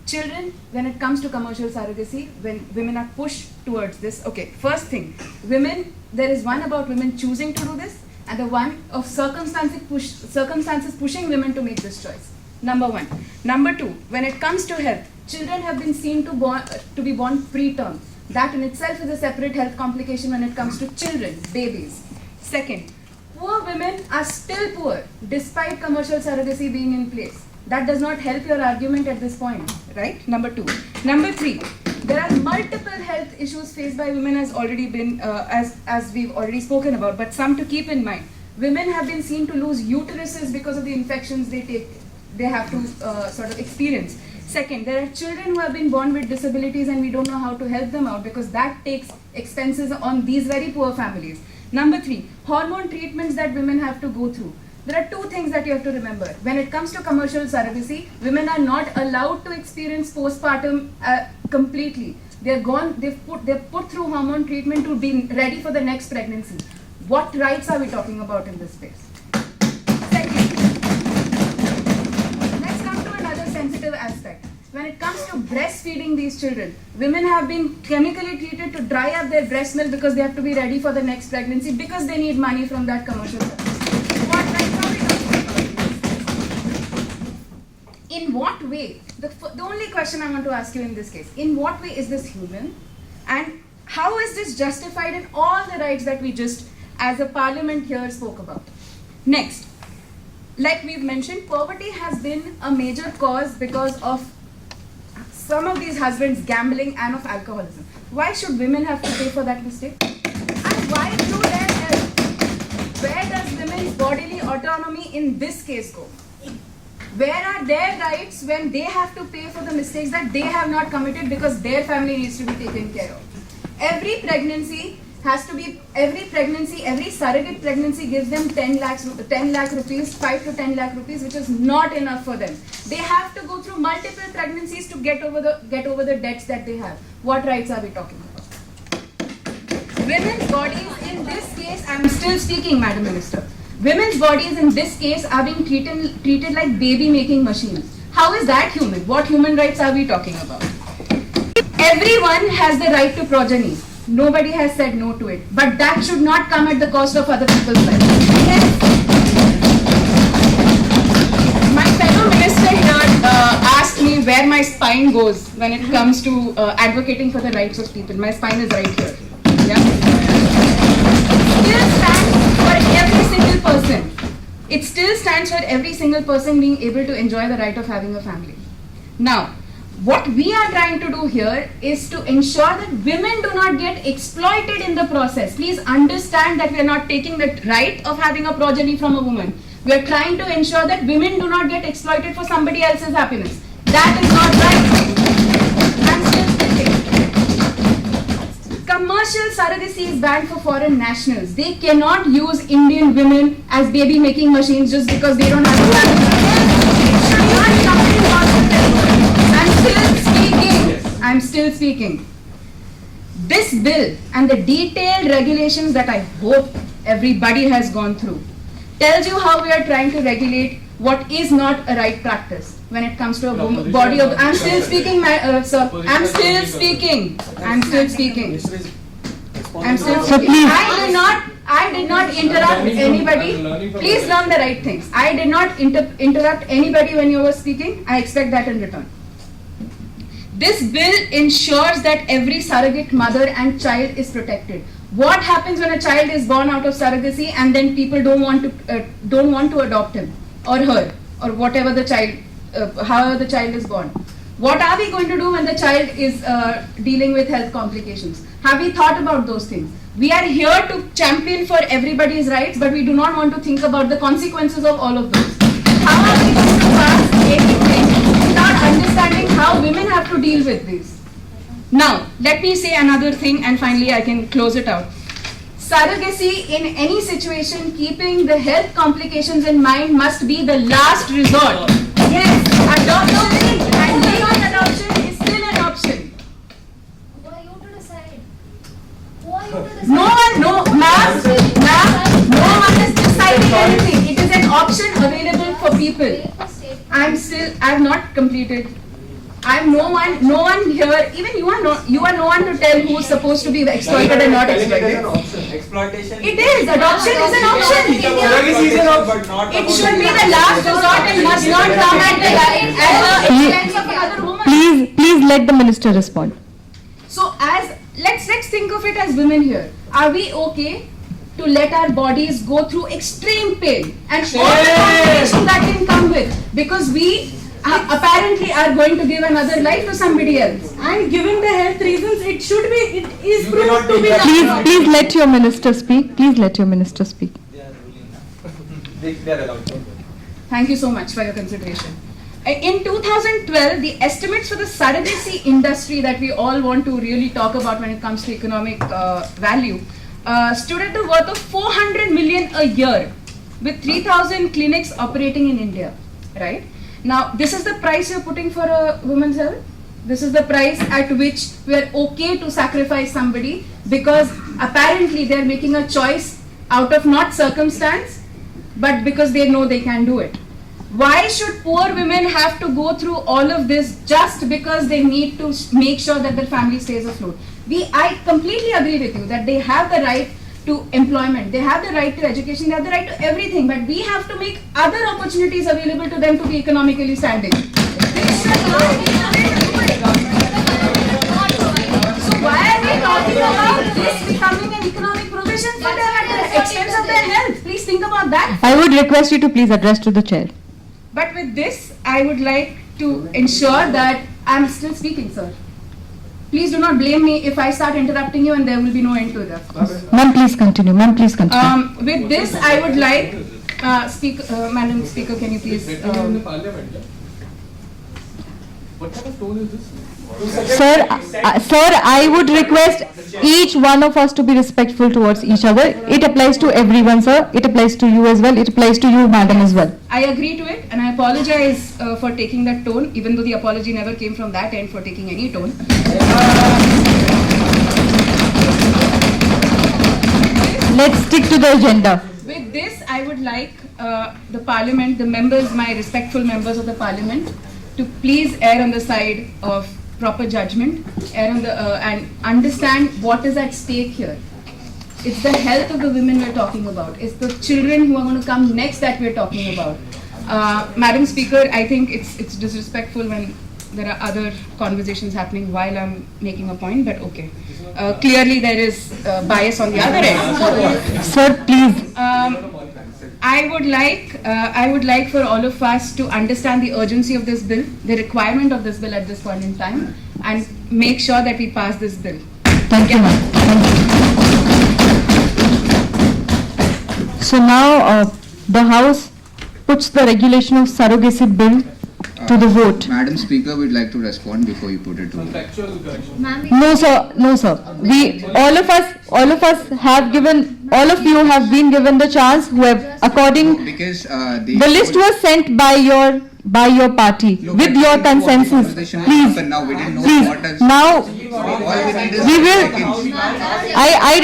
Children, when it comes to commercial surrogacy, when women are pushed towards this, okay, first thing, women, there is one about women choosing to do this, and the one of circumstances pushing women to make this choice. Number one. Number two, when it comes to health, children have been seen to be born preterm. That in itself is a separate health complication when it comes to children, babies. Second, poor women are still poor despite commercial surrogacy being in place. That does not help your argument at this point, right? Number two. Number three, there are multiple health issues faced by women as already been, as we've already spoken about, but some to keep in mind. Women have been seen to lose uteruses because of the infections they have to sort of experience. Second, there are children who have been born with disabilities and we don't know how to help them out because that takes expenses on these very poor families. Number three, hormone treatments that women have to go through. There are two things that you have to remember. When it comes to commercial surrogacy, women are not allowed to experience postpartum completely. They're put through hormone treatment to be ready for the next pregnancy. What rights are we talking about in this space? Sensitive aspect. When it comes to breastfeeding these children, women have been chemically treated to dry up their breast milk because they have to be ready for the next pregnancy because they need money from that commercial service. What rights are we talking about? In what way? The only question I want to ask you in this case, in what way is this human? And how is this justified in all the rights that we just, as a parliament here, spoke about? Next. Like we've mentioned, poverty has been a major cause because of some of these husbands gambling and of alcoholism. Why should women have to pay for that mistake? And why through their health? Where does women's bodily autonomy in this case go? Where are their rights when they have to pay for the mistakes that they have not committed because their family needs to be taken care of? Every pregnancy has to be, every pregnancy, every surrogate pregnancy gives them 10 lakh rupees, 5 to 10 lakh rupees, which is not enough for them. They have to go through multiple pregnancies to get over the debts that they have. What rights are we talking about? Women's bodies in this case, I'm still speaking, Madam Minister. Women's bodies in this case are being treated like baby making machines. How is that human? What human rights are we talking about? Everyone has the right to progeny. Nobody has said no to it. But that should not come at the cost of other people's lives. Yes. My fellow minister here asked me where my spine goes when it comes to advocating for the rights of people. My spine is right here. Yeah. It still stands for every single person. It still stands for every single person being able to enjoy the right of having a family. Now, what we are trying to do here is to ensure that women do not get exploited in the process. Please understand that we are not taking the right of having a progeny from a woman. We are trying to ensure that women do not get exploited for somebody else's happiness. That is not right. I'm still speaking. Commercial surrogacy is banned for foreign nationals. They cannot use Indian women as baby making machines just because they don't have a family. It should not come in hospital. I'm still speaking. This bill and the detailed regulations that I hope everybody has gone through tells you how we are trying to regulate what is not a right practice when it comes to a body of. I'm still speaking, sir. I'm still speaking. I'm still speaking. I'm still speaking. I did not interrupt anybody. Please learn the right things. I did not interrupt anybody when you were speaking. I expect that in return. This bill ensures that every surrogate mother and child is protected. What happens when a child is born out of surrogacy and then people don't want to adopt him or her or whatever the child, however the child is born? What are we going to do when the child is dealing with health complications? Have we thought about those things? We are here to champion for everybody's rights, but we do not want to think about the consequences of all of those. How are we going to pass anything without understanding how women have to deal with this? Now, let me say another thing and finally I can close it out. Surrogacy in any situation, keeping the health complications in mind, must be the last resort. Yes, adoption and legal adoption is still an option. Who are you to decide? Who are you to decide? No one is deciding anything. It is an option available for people. I have not completed. I'm no one here, even you are no one to tell who's supposed to be exploited and not exploited. Exploitation. It is, adoption is an option. It should be the last resort and must not come at the expense of another woman. Please let the minister respond. So let's think of it as women here. Are we okay to let our bodies go through extreme pain and all the complications that can come with, because we apparently are going to give another life to somebody else? And given the health reasons, it is proved to be Please let your minister speak. Please let your minister speak. Thank you so much for your consideration. In 2012, the estimates for the surrogacy industry that we all want to really talk about when it comes to economic value stood at the worth of 400 million a year, with 3,000 clinics operating in India, right? Now, this is the price you're putting for a woman's health? This is the price at which we are okay to sacrifice somebody because apparently they're making a choice out of not circumstance, but because they know they can do it. Why should poor women have to go through all of this just because they need to make sure that their family stays afloat? I completely agree with you that they have the right to employment, they have the right to education, they have the right to everything, but we have to make other opportunities available to them to be economically standing. So why are we talking about this becoming an economic provision for them at the expense of their health? Please think about that. I would request you to please address to the chair. But with this, I would like to ensure that I'm still speaking, sir. Please do not blame me if I start interrupting you and there will be no end to that. Ma'am, please continue. Ma'am, please continue. With this, I would like, Madam Speaker, can you please... What kind of tone is this? Sir, I would request each one of us to be respectful towards each other. It applies to everyone, sir. It applies to you as well. It applies to you, madam, as well. I agree to it, and I apologize for taking that tone, even though the apology never came from that end for taking any tone. Let's stick to the agenda. With this, I would like the Parliament, the members, my respectful members of the Parliament, to please err on the side of proper judgment, err on the, and understand what is at stake here. It's the health of the women we're talking about. It's the children who are going to come next that we're talking about. Madam Speaker, I think it's disrespectful when there are other conversations happening while I'm making a point, but okay. Clearly there is bias on the other end. Sir, please. I would like for all of us to understand the urgency of this bill, the requirement of this bill at this point in time, and make sure that we pass this bill. Thank you, ma'am. So now the House puts the regulation of surrogacy bill to the vote. Madam Speaker, we'd like to respond before you put it to vote. No, sir. No, sir. All of us have given. All of you have been given the chance. Who have, according, because the list was sent by your party with your consensus. Please, now we didn't know please. what else. Now we will. I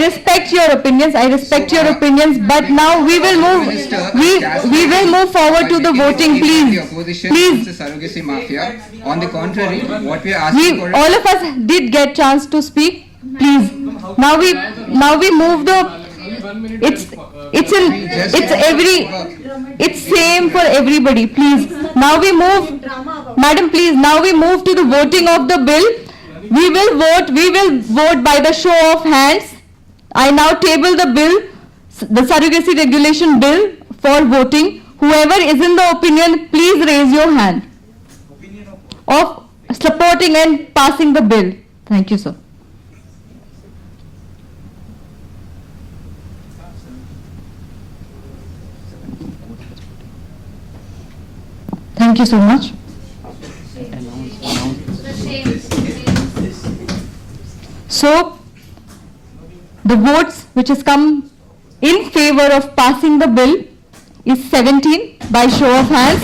respect your opinions. But now we will move. We will move forward to the voting. Please. The surrogacy mafia. On the contrary, what we are asking for. All of us did get chance to speak. Please. Now we move the. It's same for everybody. Please. Now we move, madam. Please. Now we move to the voting of the bill. We will vote by the show of hands. I now table the bill, the surrogacy regulation bill, for voting. Whoever is in the opinion, please raise your hand of supporting and passing the bill. Thank you, sir. Thank you so much. So, the votes which has come in favor of passing the bill is 17 by show of hands.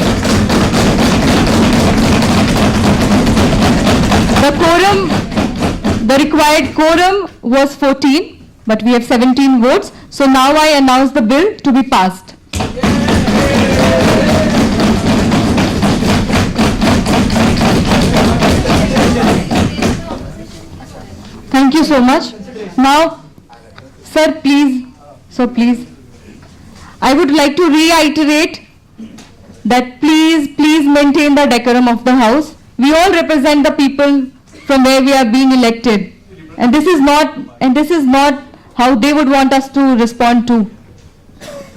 The required quorum was 14, but we have 17 votes. So now I announce the bill to be passed. Thank you so much. Now, sir, please, I would like to reiterate that please maintain the decorum of the House. We all represent the people from where we are being elected, and this is not how they would want us to respond to.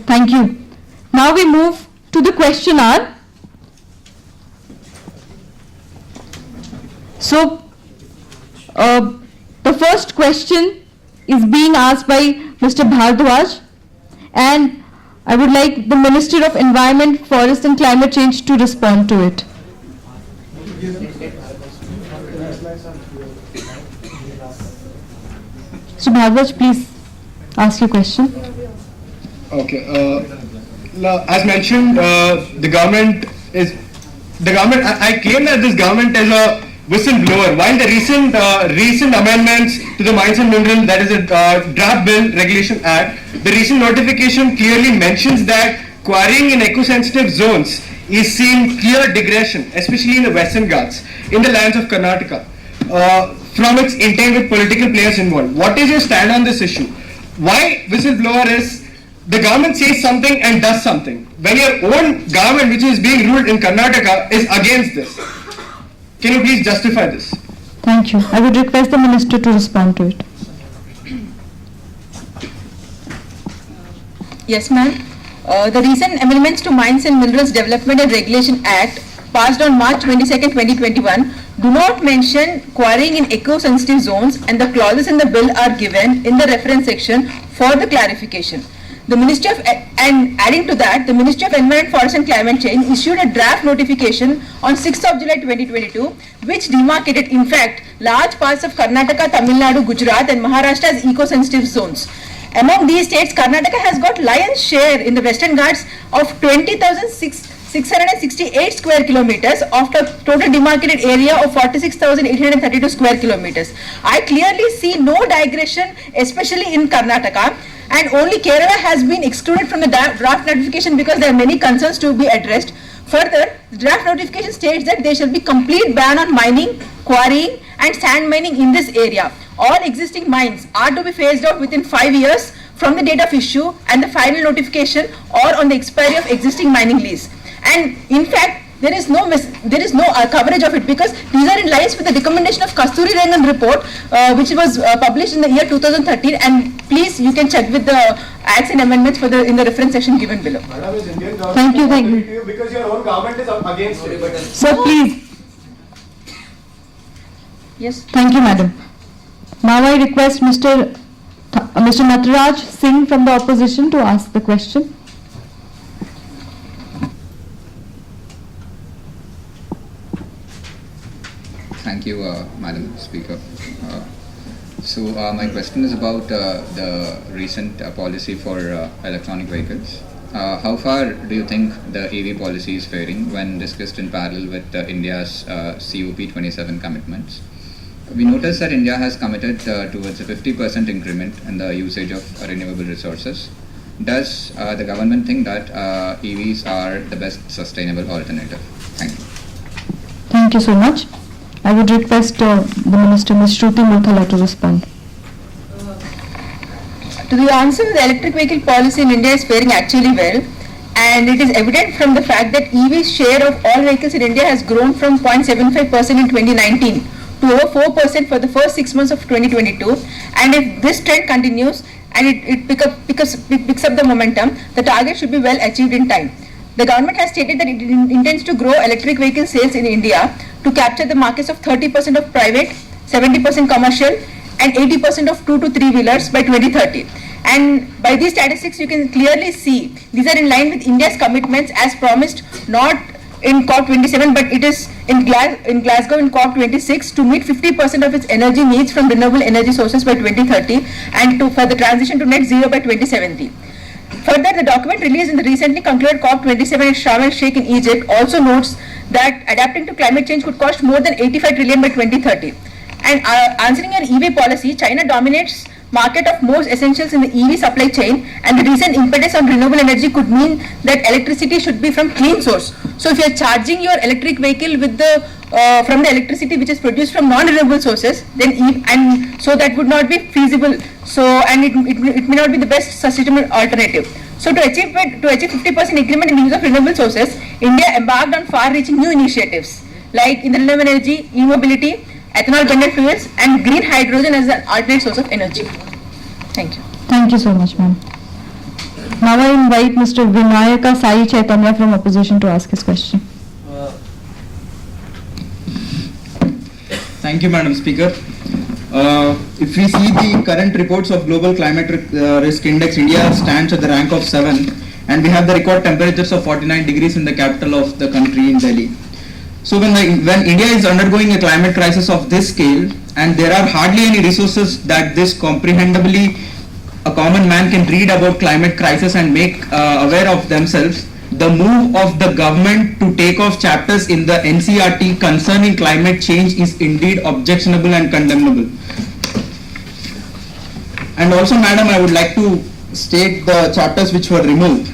Thank you. Now we move to the question hour. So, the first question is being asked by Mr. Bhardwaj, and I would like the Minister of Environment, Forest and Climate Change to respond to it. Mr. Bhardwaj, please ask your question. Okay. As mentioned, the government. I claim that this government is a whistleblower. While the recent amendments to the Mines and Minerals, that is a draft bill regulation act, the recent notification clearly mentions that quarrying in eco-sensitive zones is seeing clear digression, especially in the Western Ghats, in the lands of Karnataka, from its intent with political players involved. What is your stand on this issue? Why whistleblower is the government says something and does something, when your own government, which is being ruled in Karnataka, is against this? Can you please justify this? Thank you. I would request the Minister to respond to it. Yes, ma'am. The recent amendments to Mines and Minerals Development and Regulation Act, passed on March 22nd, 2021, do not mention quarrying in eco-sensitive zones, and the clauses in the bill are given in the reference section for the clarification. The Ministry of, and adding to that, the Ministry of Environment, Forest and Climate Change issued a draft notification on 6th of July 2022, which demarcated, in fact, large parts of Karnataka, Tamil Nadu, Gujarat and Maharashtra as eco-sensitive zones. Among these states, Karnataka has got lion's share in the Western Ghats of 20,668 square kilometers of the total demarcated area of 46,832 square kilometers. I clearly see no digression, especially in Karnataka, and only Kerala has been excluded from the draft notification because there are many concerns to be addressed. Further, the draft notification states that there shall be complete ban on mining, quarrying and sand mining in this area. All existing mines are to be phased out within 5 years from the date of issue and the final notification or on the expiry of existing mining lease. And in fact, there is no coverage of it because these are in line with the recommendation of Kasturi Rangan report, which was published in the year 2013. And please, you can check with the acts and amendments for in the reference section given below. Thank you. Because your own government is against it. So please. Yes. Thank you, madam. Now I request Mr. Nataraj Singh from the opposition to ask the question. Thank you, Madam Speaker. My question is about the recent policy for electronic vehicles. How far do you think the EV policy is faring when discussed in parallel with India's COP27 commitments? We notice that India has committed towards a 50% increment in the usage of renewable resources. Does the government think that EVs are the best sustainable alternative? Thank you. Thank you so much. I would request the Minister, Ms. Shruti Murthala, to respond. To the answer, the electric vehicle policy in India is faring actually well, and it is evident from the fact that EV's share of all vehicles in India has grown from 0.75% in 2019 to over 4% for the first 6 months of 2022. And if this trend continues and it picks up the momentum, the target should be well achieved in time. The government has stated that it intends to grow electric vehicle sales in India to capture the markets of 30% of private, 70% commercial and 80% of 2 to 3 wheelers by 2030. And by these statistics you can clearly see these are in line with India's commitments as promised, not in COP27 but it is in Glasgow in COP26 to meet 50% of its energy needs from renewable energy sources by 2030 and for the transition to net zero by 2070. Further, the document released in the recently concluded COP27 in Sharm el-Sheikh in Egypt also notes that adapting to climate change could cost more than 85 trillion by 2030. And answering your EV policy, China dominates market of most essentials in the EV supply chain, and the recent impetus on renewable energy could mean that electricity should be from clean source. So if you are charging your electric vehicle with the from the electricity which is produced from non-renewable sources, then so that would not be feasible. So and it may not be the best sustainable alternative. So to achieve 50% increment in the use of renewable sources, India embarked on far-reaching new initiatives like in the renewable energy, e-mobility, ethanol blended fuels and green hydrogen as an alternate source of energy. Thank you. Thank you so much, ma'am. Now I invite Mr. Vinayaka Sai Chaitanya from opposition to ask his question. Thank you, Madam Speaker. If we see the current reports of Global Climate Risk Index, India stands at the rank of 7 and we have the record temperatures of 49 degrees in the capital of the country in Delhi. So when India is undergoing a climate crisis of this scale and there are hardly any resources that this comprehendibly a common man can read about climate crisis and make aware of themselves, the move of the government to take off chapters in the NCERT concerning climate change is indeed objectionable and condemnable. And also, Madam, I would like to state the chapters which were removed.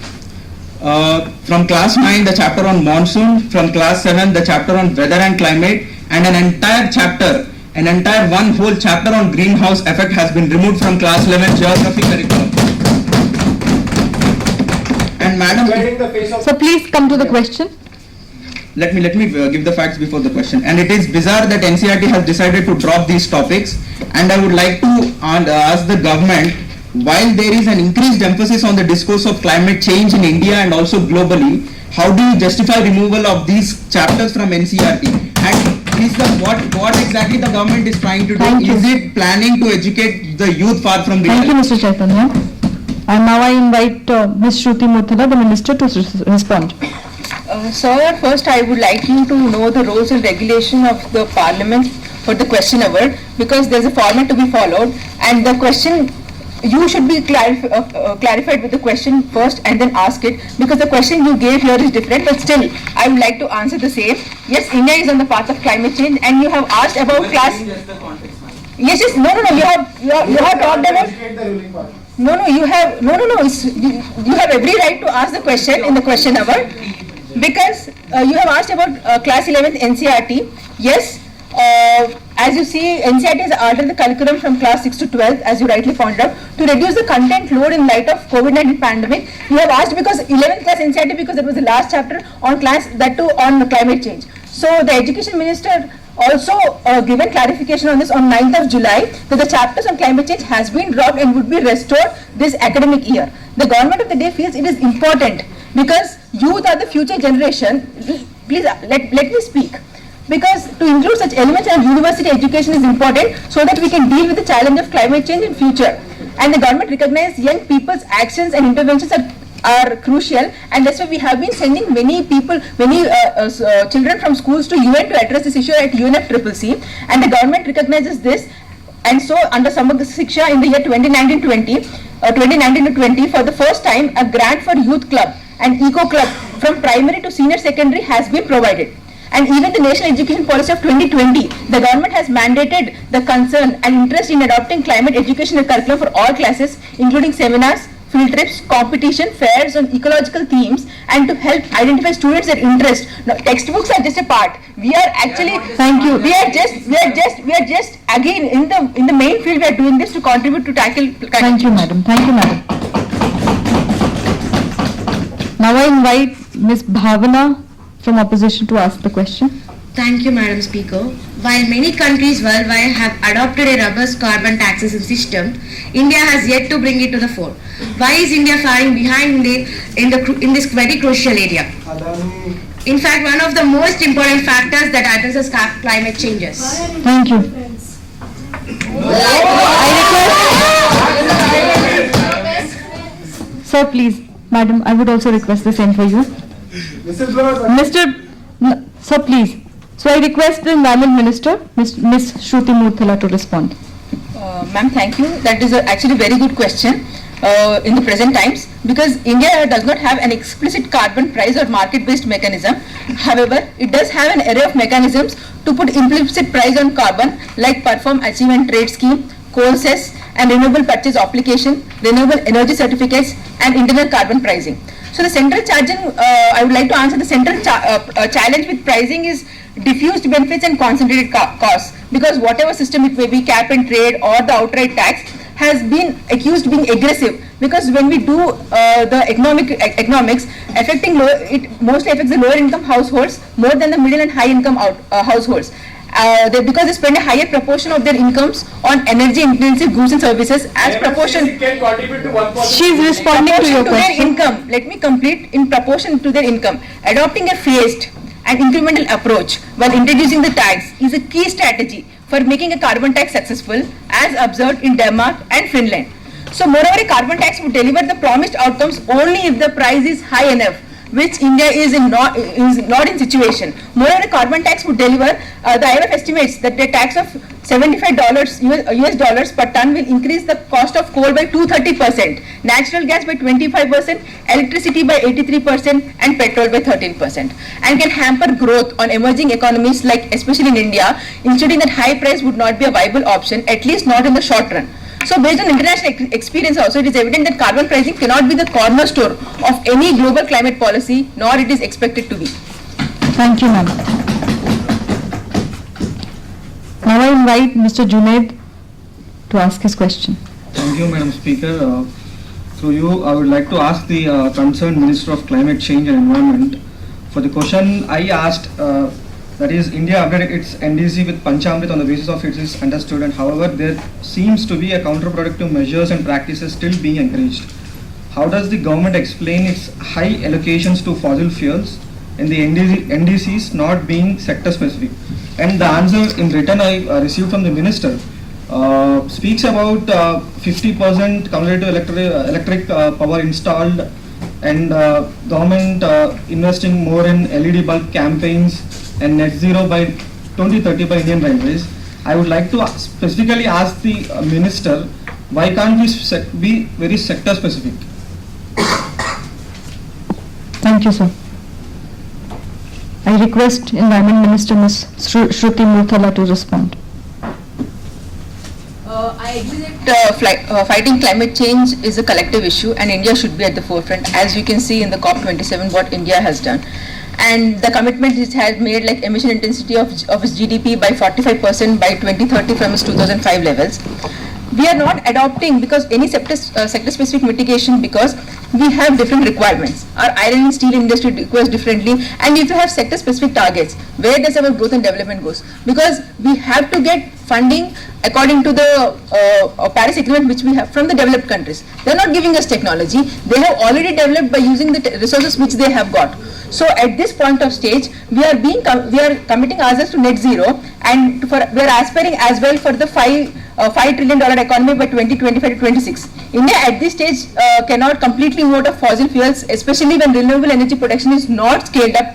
From class 9, the chapter on monsoon, from class 7, the chapter on weather and climate, and an entire one whole chapter on greenhouse effect has been removed from class 11 geography curriculum. And Madam, so please come to the question. Let me give the facts before the question. And it is bizarre that NCERT has decided to drop these topics, and I would like to ask the government, while there is an increased emphasis on the discourse of climate change in India and also globally, how do you justify removal of these chapters from NCERT? And is what exactly the government is trying to do? Is it planning to educate the youth far from the Thank you, Mr. Chaitanya. And now I invite Ms. Shruti Murthala, the Minister, to respond. Sir, first I would like you to know the rules and regulation of the Parliament for the question hour, because there is a format to be followed, and the question, you should be clarified with the question first and then ask it, because the question you gave here is different, but still I would like to answer the same. Yes, India is on the path of climate change, and you have asked about class. Yes, no, you have talked about. You have every right to ask the question in the question hour, because you have asked about class 11th NCERT. Yes, as you see, NCERT has altered the curriculum from class 6 to 12th, as you rightly pointed out, to reduce the content load in light of COVID-19 pandemic. You have asked because 11th class NCERT, because it was the last chapter on class, that too on climate change. So the Education Minister also given clarification on this on 9th of July, that the chapters on climate change has been dropped and would be restored this academic year. The government of the day feels it is important, because youth are the future generation. Please let me speak. Because to include such elements in university education is important, so that we can deal with the challenge of climate change in future. And the government recognizes young people's actions and interventions are crucial, and that's why we have been sending many children from schools to UN to address this issue at UNFCCC, and the government recognizes this. And so under Samagra Shiksha in the year 2019-20, for the first time a grant for youth club and eco club from primary to senior secondary has been provided. And even the National Education Policy of 2020, the government has mandated the concern and interest in adopting climate educational curriculum for all classes, including seminars, field trips, competition, fairs on ecological themes, and to help identify students' their interest. Now, textbooks are just a part. We are actually, thank you. We are just again in the main field. We are doing this to contribute to tackle climate change. Thank you, madam. Thank you, madam. Now I invite Ms. Bhavana from opposition to ask the question. Thank you, Madam Speaker. While many countries worldwide have adopted a robust carbon taxation system, India has yet to bring it to the fore. Why is India falling behind in this very crucial area? In fact, one of the most important factors that addresses climate changes. Thank you. Sir, please, madam, I would also request the same for you. Sir, please. So I request the Environment Minister, Ms. Shruti Murthala, to respond. Ma'am, thank you. That is actually a very good question in the present times, because India does not have an explicit carbon price or market-based mechanism. However, it does have an array of mechanisms to put implicit price on carbon, like Perform Achievement Trade Scheme, coal cess and renewable purchase application, renewable energy certificates, and internal carbon pricing. So the central charging, I would like to answer the central challenge with pricing is diffused benefits and concentrated costs, because whatever system it may be, cap and trade or the outright tax, has been accused being aggressive, because when we do the economics, it mostly affects the lower income households more than the middle and high income households. Because they spend a higher proportion of their incomes on energy intensive goods and services as proportion. She is responding to your question. Their income. Let me complete. In proportion to their income, adopting a phased and incremental approach while introducing the tax is a key strategy for making a carbon tax successful, as observed in Denmark and Finland. So moreover, a carbon tax would deliver the promised outcomes only if the price is high enough, which India is not in situation. Moreover, a carbon tax would deliver, the IMF estimates that the tax of $75 US dollars per ton will increase the cost of coal by 230%, natural gas by 25%, electricity by 83%, and petrol by 13%, and can hamper growth on emerging economies like especially in India, ensuring that high price would not be a viable option, at least not in the short run. So based on international experience also, it is evident that carbon pricing cannot be the cornerstone of any global climate policy, nor it is expected to be. Thank you, ma'am. Now I invite Mr. Junaid to ask his question. Thank you, Madam Speaker. Through you, I would like to ask the concerned Minister of Climate Change and Environment for the question I asked. That is, India updated its NDC with Panchamrit on the basis of it is understood, and however, there seems to be a counterproductive measures and practices still being encouraged. How does the government explain its high allocations to fossil fuels and the NDCs not being sector specific? And the answer in return I received from the Minister speaks about 50% cumulative electric power installed, and government investing more in LED bulb campaigns and net zero by 2030 by Indian Railways. I would like to specifically ask the minister, why can't we be very sector specific? Thank you, sir. I request Environment Minister Ms. Shruti Murthala to respond. I agree that fighting climate change is a collective issue and India should be at the forefront, as you can see in the COP27 what India has done. And the commitment it has made, like emission intensity of its GDP by 45% by 2030 from its 2005 levels. We are not adopting because any sector specific mitigation because we have different requirements. Our iron and steel industry requires differently, and if you have sector specific targets, where does our growth and development goes? Because we have to get funding according to the Paris Agreement which we have from the developed countries. They are not giving us technology. They have already developed by using the resources which they have got. So at this point of stage, we are committing ourselves to net zero, and we are aspiring as well for the $5 trillion economy by 2025 to 26. India at this stage cannot completely move out of fossil fuels, especially when renewable energy production is not scaled up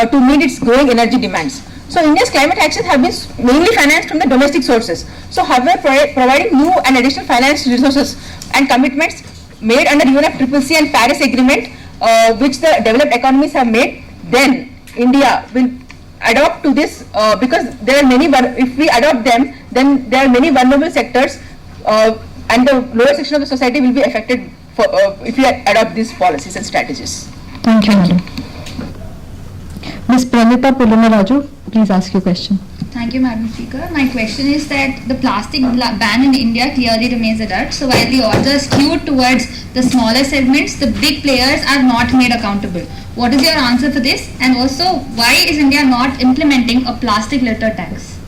to meet its growing energy demands. So India's climate actions have been mainly financed from the domestic sources. So however, providing new and additional financial resources and commitments made under UNFCCC and Paris Agreement, which the developed economies have made, then India will adopt to this because there are many. If we adopt them, then there are many vulnerable sectors, and the lower section of the society will be affected if we adopt these policies and strategies. Thank you, Madam. Ms. Pranita Pulumaraju, please ask your question. Thank you, Madam Speaker. My question is that the plastic ban in India clearly remains adult. So while the odds are skewed towards the smaller segments, the big players are not made accountable. What is your answer for this? And also, why is India not implementing a plastic litter tax?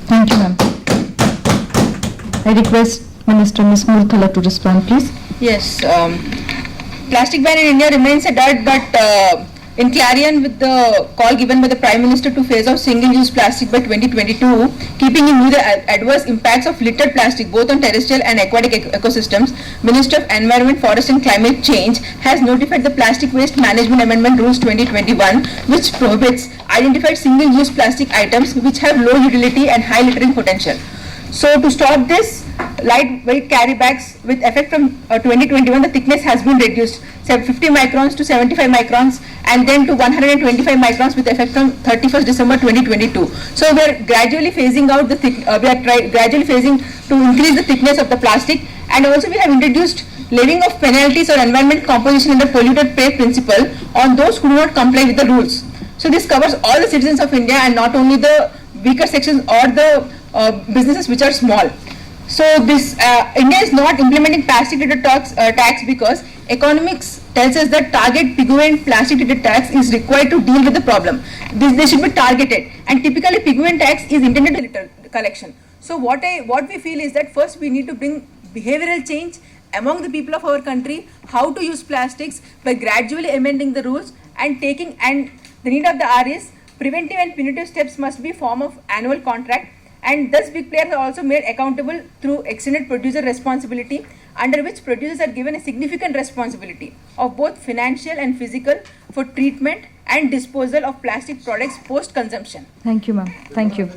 Thank you, ma'am. I request Minister Ms. Murthala to respond, please. Yes, plastic ban in India remains adult, but in clarion with the call given by the Prime Minister to phase out single-use plastic by 2022, keeping in view the adverse impacts of littered plastic both on terrestrial and aquatic ecosystems, Minister of Environment, Forest and Climate Change has notified the Plastic Waste Management Amendment Rules 2021, which prohibits identified single-use plastic items which have low utility and high littering potential. So to stop this, lightweight carry bags with effect from 2021, the thickness has been reduced 50 microns to 75 microns and then to 125 microns with effect from 31st December 2022. So we are gradually phasing out the gradually phasing to increase the thickness of the plastic, and also we have introduced levying of penalties or environment composition under polluter pay principle on those who do not comply with the rules. So this covers all the citizens of India and not only the weaker sections or the businesses which are small. So this India is not implementing plastic litter tax because economics tells us that target pigment plastic litter tax is required to deal with the problem. They should be targeted, and typically pigment tax is intended to litter collection. So what we feel is that first we need to bring behavioral change among the people of our country, how to use plastics by gradually amending the rules and the need of the hour is preventive and punitive steps must be form of annual contract. And thus big players are also made accountable through extended producer responsibility, under which producers are given a significant responsibility of both financial and physical for treatment and disposal of plastic products post-consumption. Thank you, ma'am. Thank you.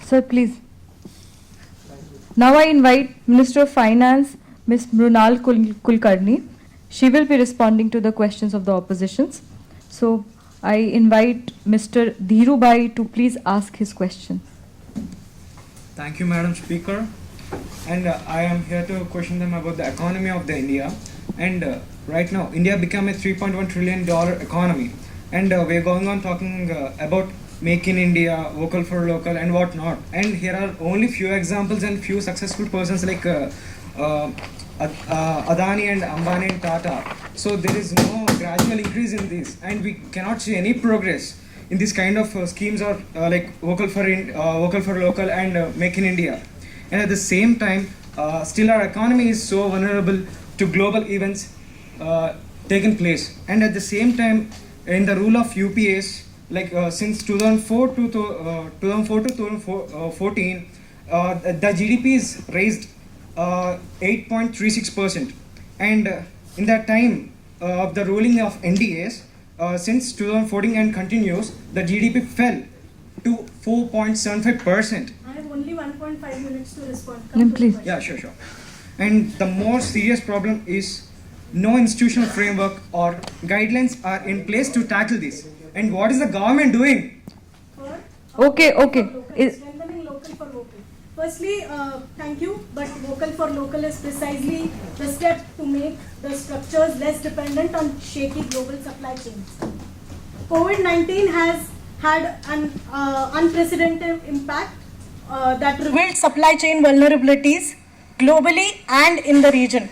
Sir, please. Now I invite Minister of Finance, Ms. Mrunal Kulkarni. She will be responding to the questions of the oppositions. So I invite Mr. Dhiru Bhai to please ask his question. Thank you, Madam Speaker. And I am here to question them about the economy of the India. And right now, India became a $3.1 trillion economy. And we're going on talking about Make in India, vocal for local and whatnot. And here are only few examples and few successful persons like Adani and Ambani and Tata. So there is no gradual increase in this, and we cannot see any progress in this kind of schemes or like vocal for local and Make in India. And at the same time, still our economy is so vulnerable to global events taking place. And at the same time, in the rule of UPAs, like since 2004 to 2014, the GDP is raised 8.36%, and in that time of the ruling of NDAs, since 2014 and continues, the GDP fell to 4.75%. I have only 1.5 minutes to respond. Please. Yeah, sure. And the more serious problem is no institutional framework or guidelines are in place to tackle this. And what is the government doing? Okay. Strengthening local for local. Firstly, thank you, but vocal for local is precisely the step to make the structures less dependent on shaky global supply chains. COVID-19 has had an unprecedented impact that revealed supply chain vulnerabilities globally and in the region.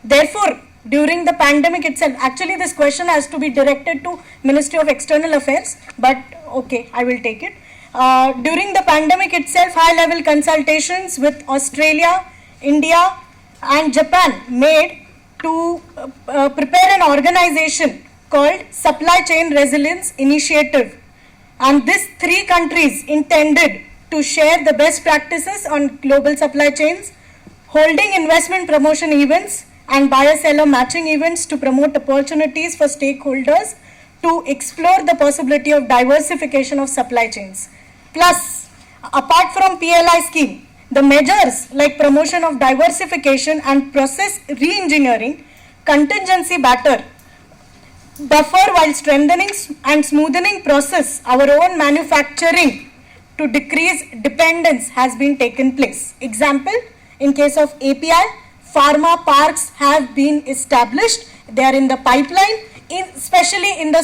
Therefore, during the pandemic itself, actually this question has to be directed to Ministry of External Affairs, but okay, I will take it. During the pandemic itself, high-level consultations with Australia, India and Japan made to prepare an organization called Supply Chain Resilience Initiative. And these 3 countries intended to share the best practices on global supply chains, holding investment promotion events and buyer-seller matching events to promote opportunities for stakeholders to explore the possibility of diversification of supply chains. Plus, apart from PLI scheme, the measures like promotion of diversification and process re-engineering, contingency buffer while strengthening and smoothening process our own manufacturing to decrease dependence has been taken place. Example, in case of API, pharma parks have been established. They are in the pipeline, especially in the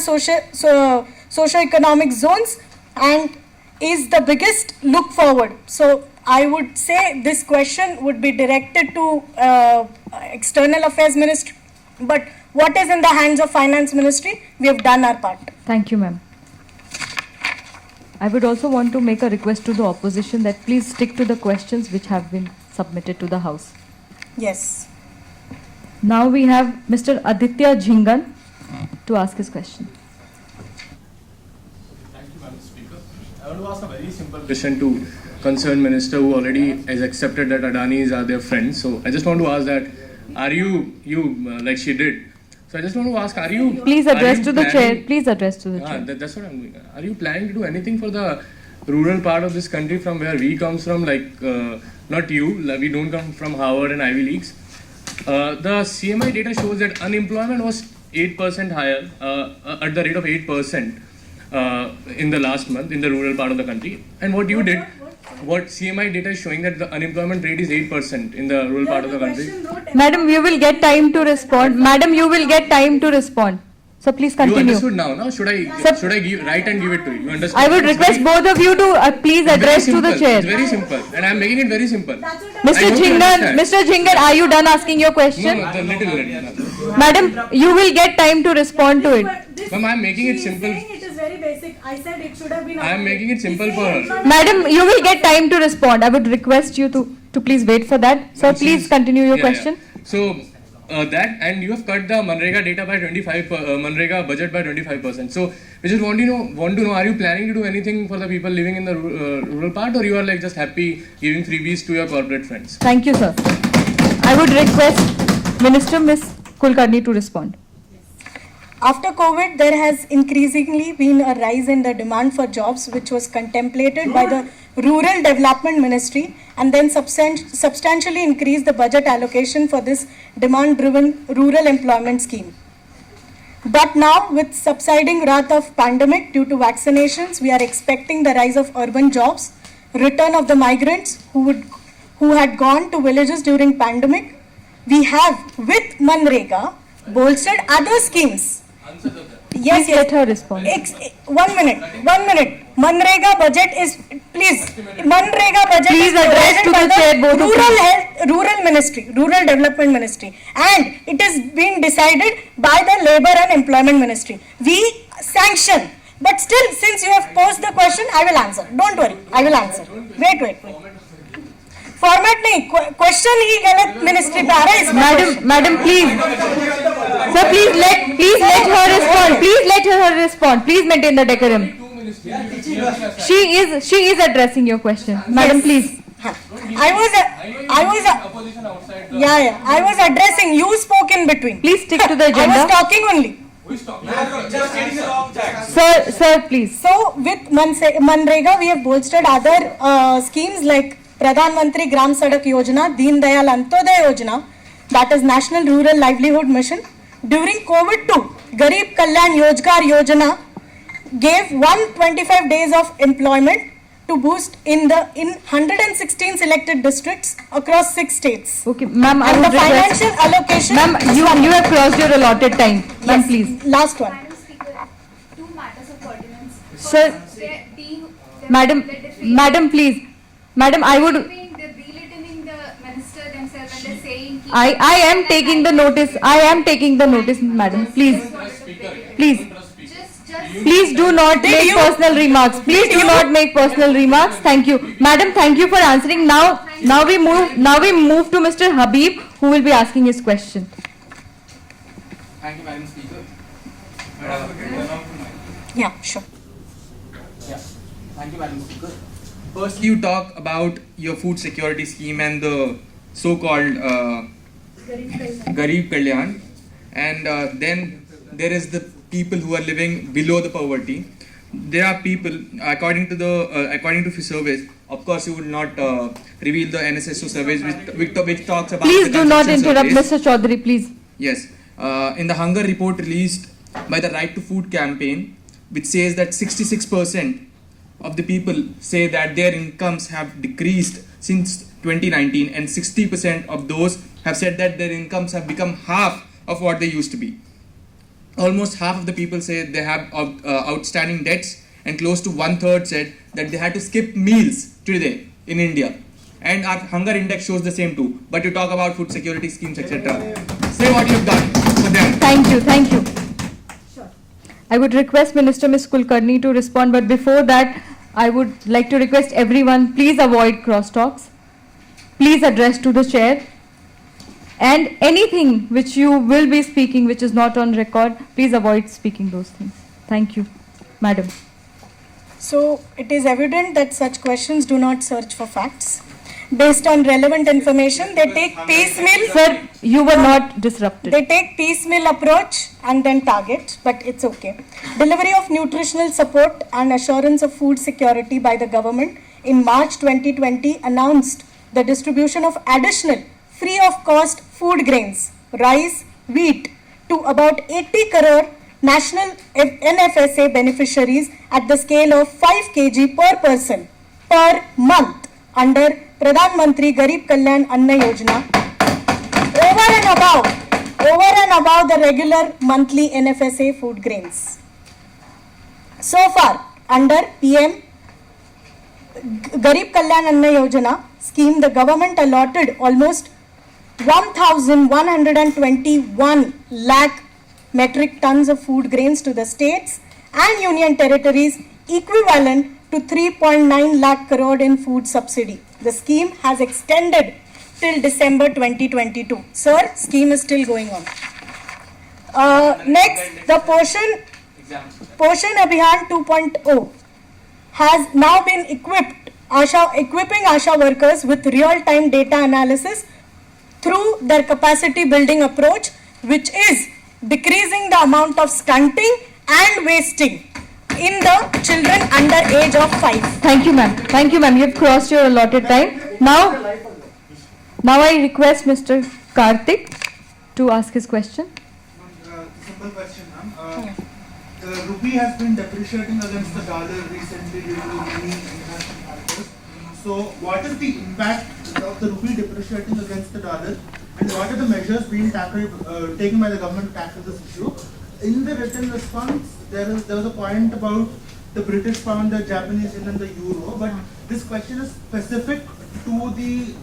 socio-economic zones, and is the biggest look forward. So I would say this question would be directed to External Affairs Ministry, but what is in the hands of Finance Ministry, we have done our part. Thank you, ma'am. I would also want to make a request to the opposition that please stick to the questions which have been submitted to the House. Yes. Now we have Mr. Aditya Jhingan to ask his question. Thank you, Madam Speaker. I want to ask a very simple question to concerned minister who already has accepted that Adanis are their friends. So I just want to ask that, are you like she did? So I just want to ask, are you... Please address to the chair. Please address to the chair. That's what I'm doing. Are you planning to do anything for the rural part of this country from where we come from? Like, not you, like, we don't come from Harvard and Ivy Leagues. The CMI data shows that unemployment was 8% higher, at the rate of 8% in the last month in the rural part of the country. And what you did, what CMI data is showing that the unemployment rate is 8% in the rural part of the country. Madam, you will get time to respond. Madam, you will get time to respond. So please continue. You understood now, no? Should I write and give it to you? You understand? I would request both of you to please address to the chair. It's very simple, and I am making it very simple. Mr. Jhingan, are you done asking your question? No, a little. Madam, you will get time to respond to it. Ma'am, I am making it simple. It is very basic. I said it should have been... I am making it simple for her. Madam, you will get time to respond. I would request you to please wait for that. So please continue your question. Yeah. So that, and you have cut the Manrega data by 25%, Manrega budget by 25%. So we just want to know, are you planning to do anything for the people living in the rural part, or you are like just happy giving freebies to your corporate friends? Thank you, sir. I would request Minister Ms. Kulkarni to respond. After COVID, there has increasingly been a rise in the demand for jobs, which was contemplated by the Rural Development Ministry, and then substantially increased the budget allocation for this demand-driven rural employment scheme. But now, with subsiding wrath of pandemic due to vaccinations, we are expecting the rise of urban jobs, return of the migrants who had gone to villages during pandemic. We have, with Manrega, bolstered other schemes. Yes, let her respond. 1 minute. Manrega budget is, Manrega budget please is address to the chair, both of you. Rural Ministry, Rural Development Ministry, and it is being decided by the Labour and Employment Ministry. We sanction, but still, since you have posed the question, I will answer. Don't worry, I will answer. Wait. Format नहीं, question ही गलत ministry पे आ रहा है. Madam please, sir please let her respond. Please let her respond. Please maintain the decorum. She is addressing your question. Madam, please. I was addressing, you spoke in between. Please stick to the agenda. I was talking only. Sir, please. So with Manrega, we have bolstered other schemes like Pradhan Mantri Gram Sadak Yojana, Deen Dayal Antyodaya Yojana, that is National Rural Livelihood Mission. During COVID too, Garib Kalyan Yojgar Yojana gave 125 days of employment to boost in 116 selected districts across 6 states. Okay, ma'am, I and would the financial allocation. Ma'am, you have crossed your allotted time. Yes, ma'am, please. Last one. Madam Speaker, 2 matters of ordinance. Sir, madam, please. Madam, I would. They're belittling the minister themselves and they're saying. I am taking the notice. I am taking the notice, madam. Please. Please. Please do not make personal remarks. Please do not make personal remarks. Thank you, madam. Thank you for answering. Now we move to Mr. Habib, who will be asking his question. Thank you, Madam Speaker. Yeah, sure. Yeah. Thank you, Madam Speaker. Firstly, you talk about your food security scheme and the so-called Garib Kalyan, and then there is the people who are living below the poverty. There are people, according to surveys. Of course, you will not reveal the NSSO surveys, which talks about. Please do not interrupt, surveys. Mr. Chaudhary. Please. Yes, in the hunger report released by the Right to Food campaign, which says that 66% of the people say that their incomes have decreased since 2019, and 60% of those have said that their incomes have become half of what they used to be. Almost half of the people say they have outstanding debts, and close to 1/3 said that they had to skip meals today in India. And our hunger index shows the same too. But you talk about food security schemes, etc. Say what you've done for them. Thank you. Thank you. I would request Minister Ms. Kulkarni to respond, but before that, I would like to request everyone, please avoid crosstalks. Please address to the chair. And anything which you will be speaking which is not on record, please avoid speaking those things. Thank you, madam. So it is evident that such questions do not search for facts. Based on relevant information, they take piecemeal. Sir, you were not disrupted. They take piecemeal approach and then target, but it's okay. Delivery of nutritional support and assurance of food security by the government in March 2020 announced the distribution of additional free of cost food grains, rice, wheat to about 80 crore national NFSA beneficiaries at the scale of 5 kg per person per month under Pradhan Mantri Garib Kalyan Anna Yojana, over and above the regular monthly NFSA food grains. So far, under PM Garib Kalyan Anna Yojana scheme, the government allotted almost 1,121 lakh metric tons of food grains to the states and union territories, equivalent to 3.9 lakh crore in food subsidy. The scheme has extended till December 2022. Sir, scheme is still going on. Next, the Poshan Abhiyan 2.0 has now been equipping Asha workers with real-time data analysis through their capacity building approach, which is decreasing the amount of stunting and wasting in the children under age of 5. Thank you, ma'am. Thank you, ma'am. You have crossed your allotted time. Now I request Mr. Karthik to ask his question. Simple question, ma'am. The rupee has been depreciating against the dollar recently due to many international factors. So, what is the impact of the rupee depreciating against the dollar, and what are the measures being taken by the government to tackle this issue? In the written response, there was a point about the British pound, the Japanese yen, and the euro. But this question is specific to the.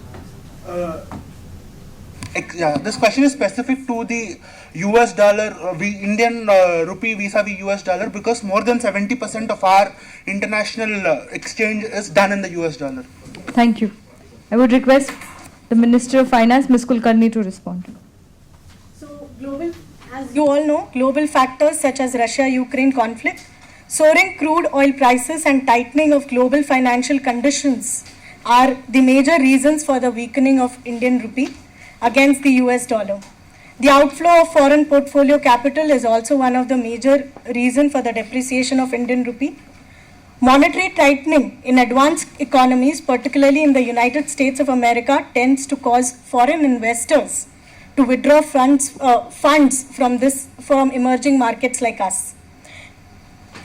This question is specific to the US dollar, Indian rupee vis-a-vis US dollar, because more than 70% of our international exchange is done in the US dollar. Thank you. I would request the Minister of Finance, Ms. Kulkarni, to respond. So, as you all know, global factors such as Russia-Ukraine conflict, soaring crude oil prices, and tightening of global financial conditions are the major reasons for the weakening of Indian rupee against the US dollar. The outflow of foreign portfolio capital is also one of the major reasons for the depreciation of Indian rupee. Monetary tightening in advanced economies, particularly in the United States of America, tends to cause foreign investors to withdraw funds from emerging markets like us.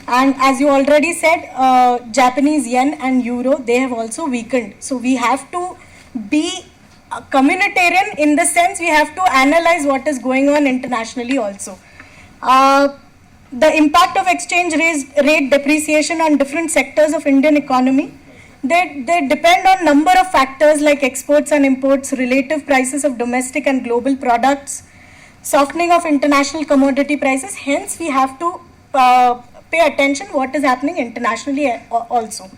And as you already said, Japanese yen and euro, they have also weakened. So we have to be communitarian in the sense we have to analyze what is going on internationally also. The impact of exchange rate depreciation on different sectors of Indian economy, they depend on number of factors like exports and imports, relative prices of domestic and global products, softening of international commodity prices. Hence, we have to pay attention what is happening internationally also.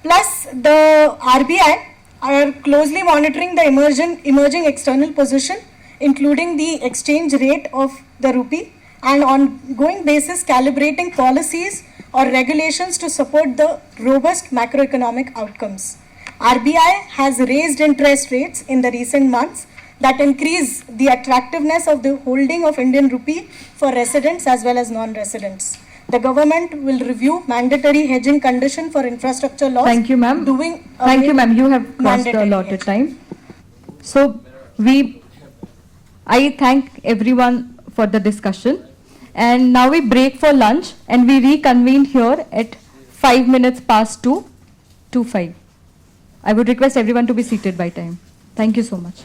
Plus, the RBI are closely monitoring the emerging external position, including the exchange rate of the rupee, and on ongoing basis calibrating policies or regulations to support the robust macroeconomic outcomes. RBI has raised interest rates in the recent months that increase the attractiveness of the holding of Indian rupee for residents as well as non-residents. The government will review mandatory hedging condition for infrastructure laws. Thank you, ma'am. Thank you, ma'am. You have crossed the allotted time. So I thank everyone for the discussion. And now we break for lunch and we reconvene here at 5 minutes past 2 to 5. I would request everyone to be seated by time. Thank you so much.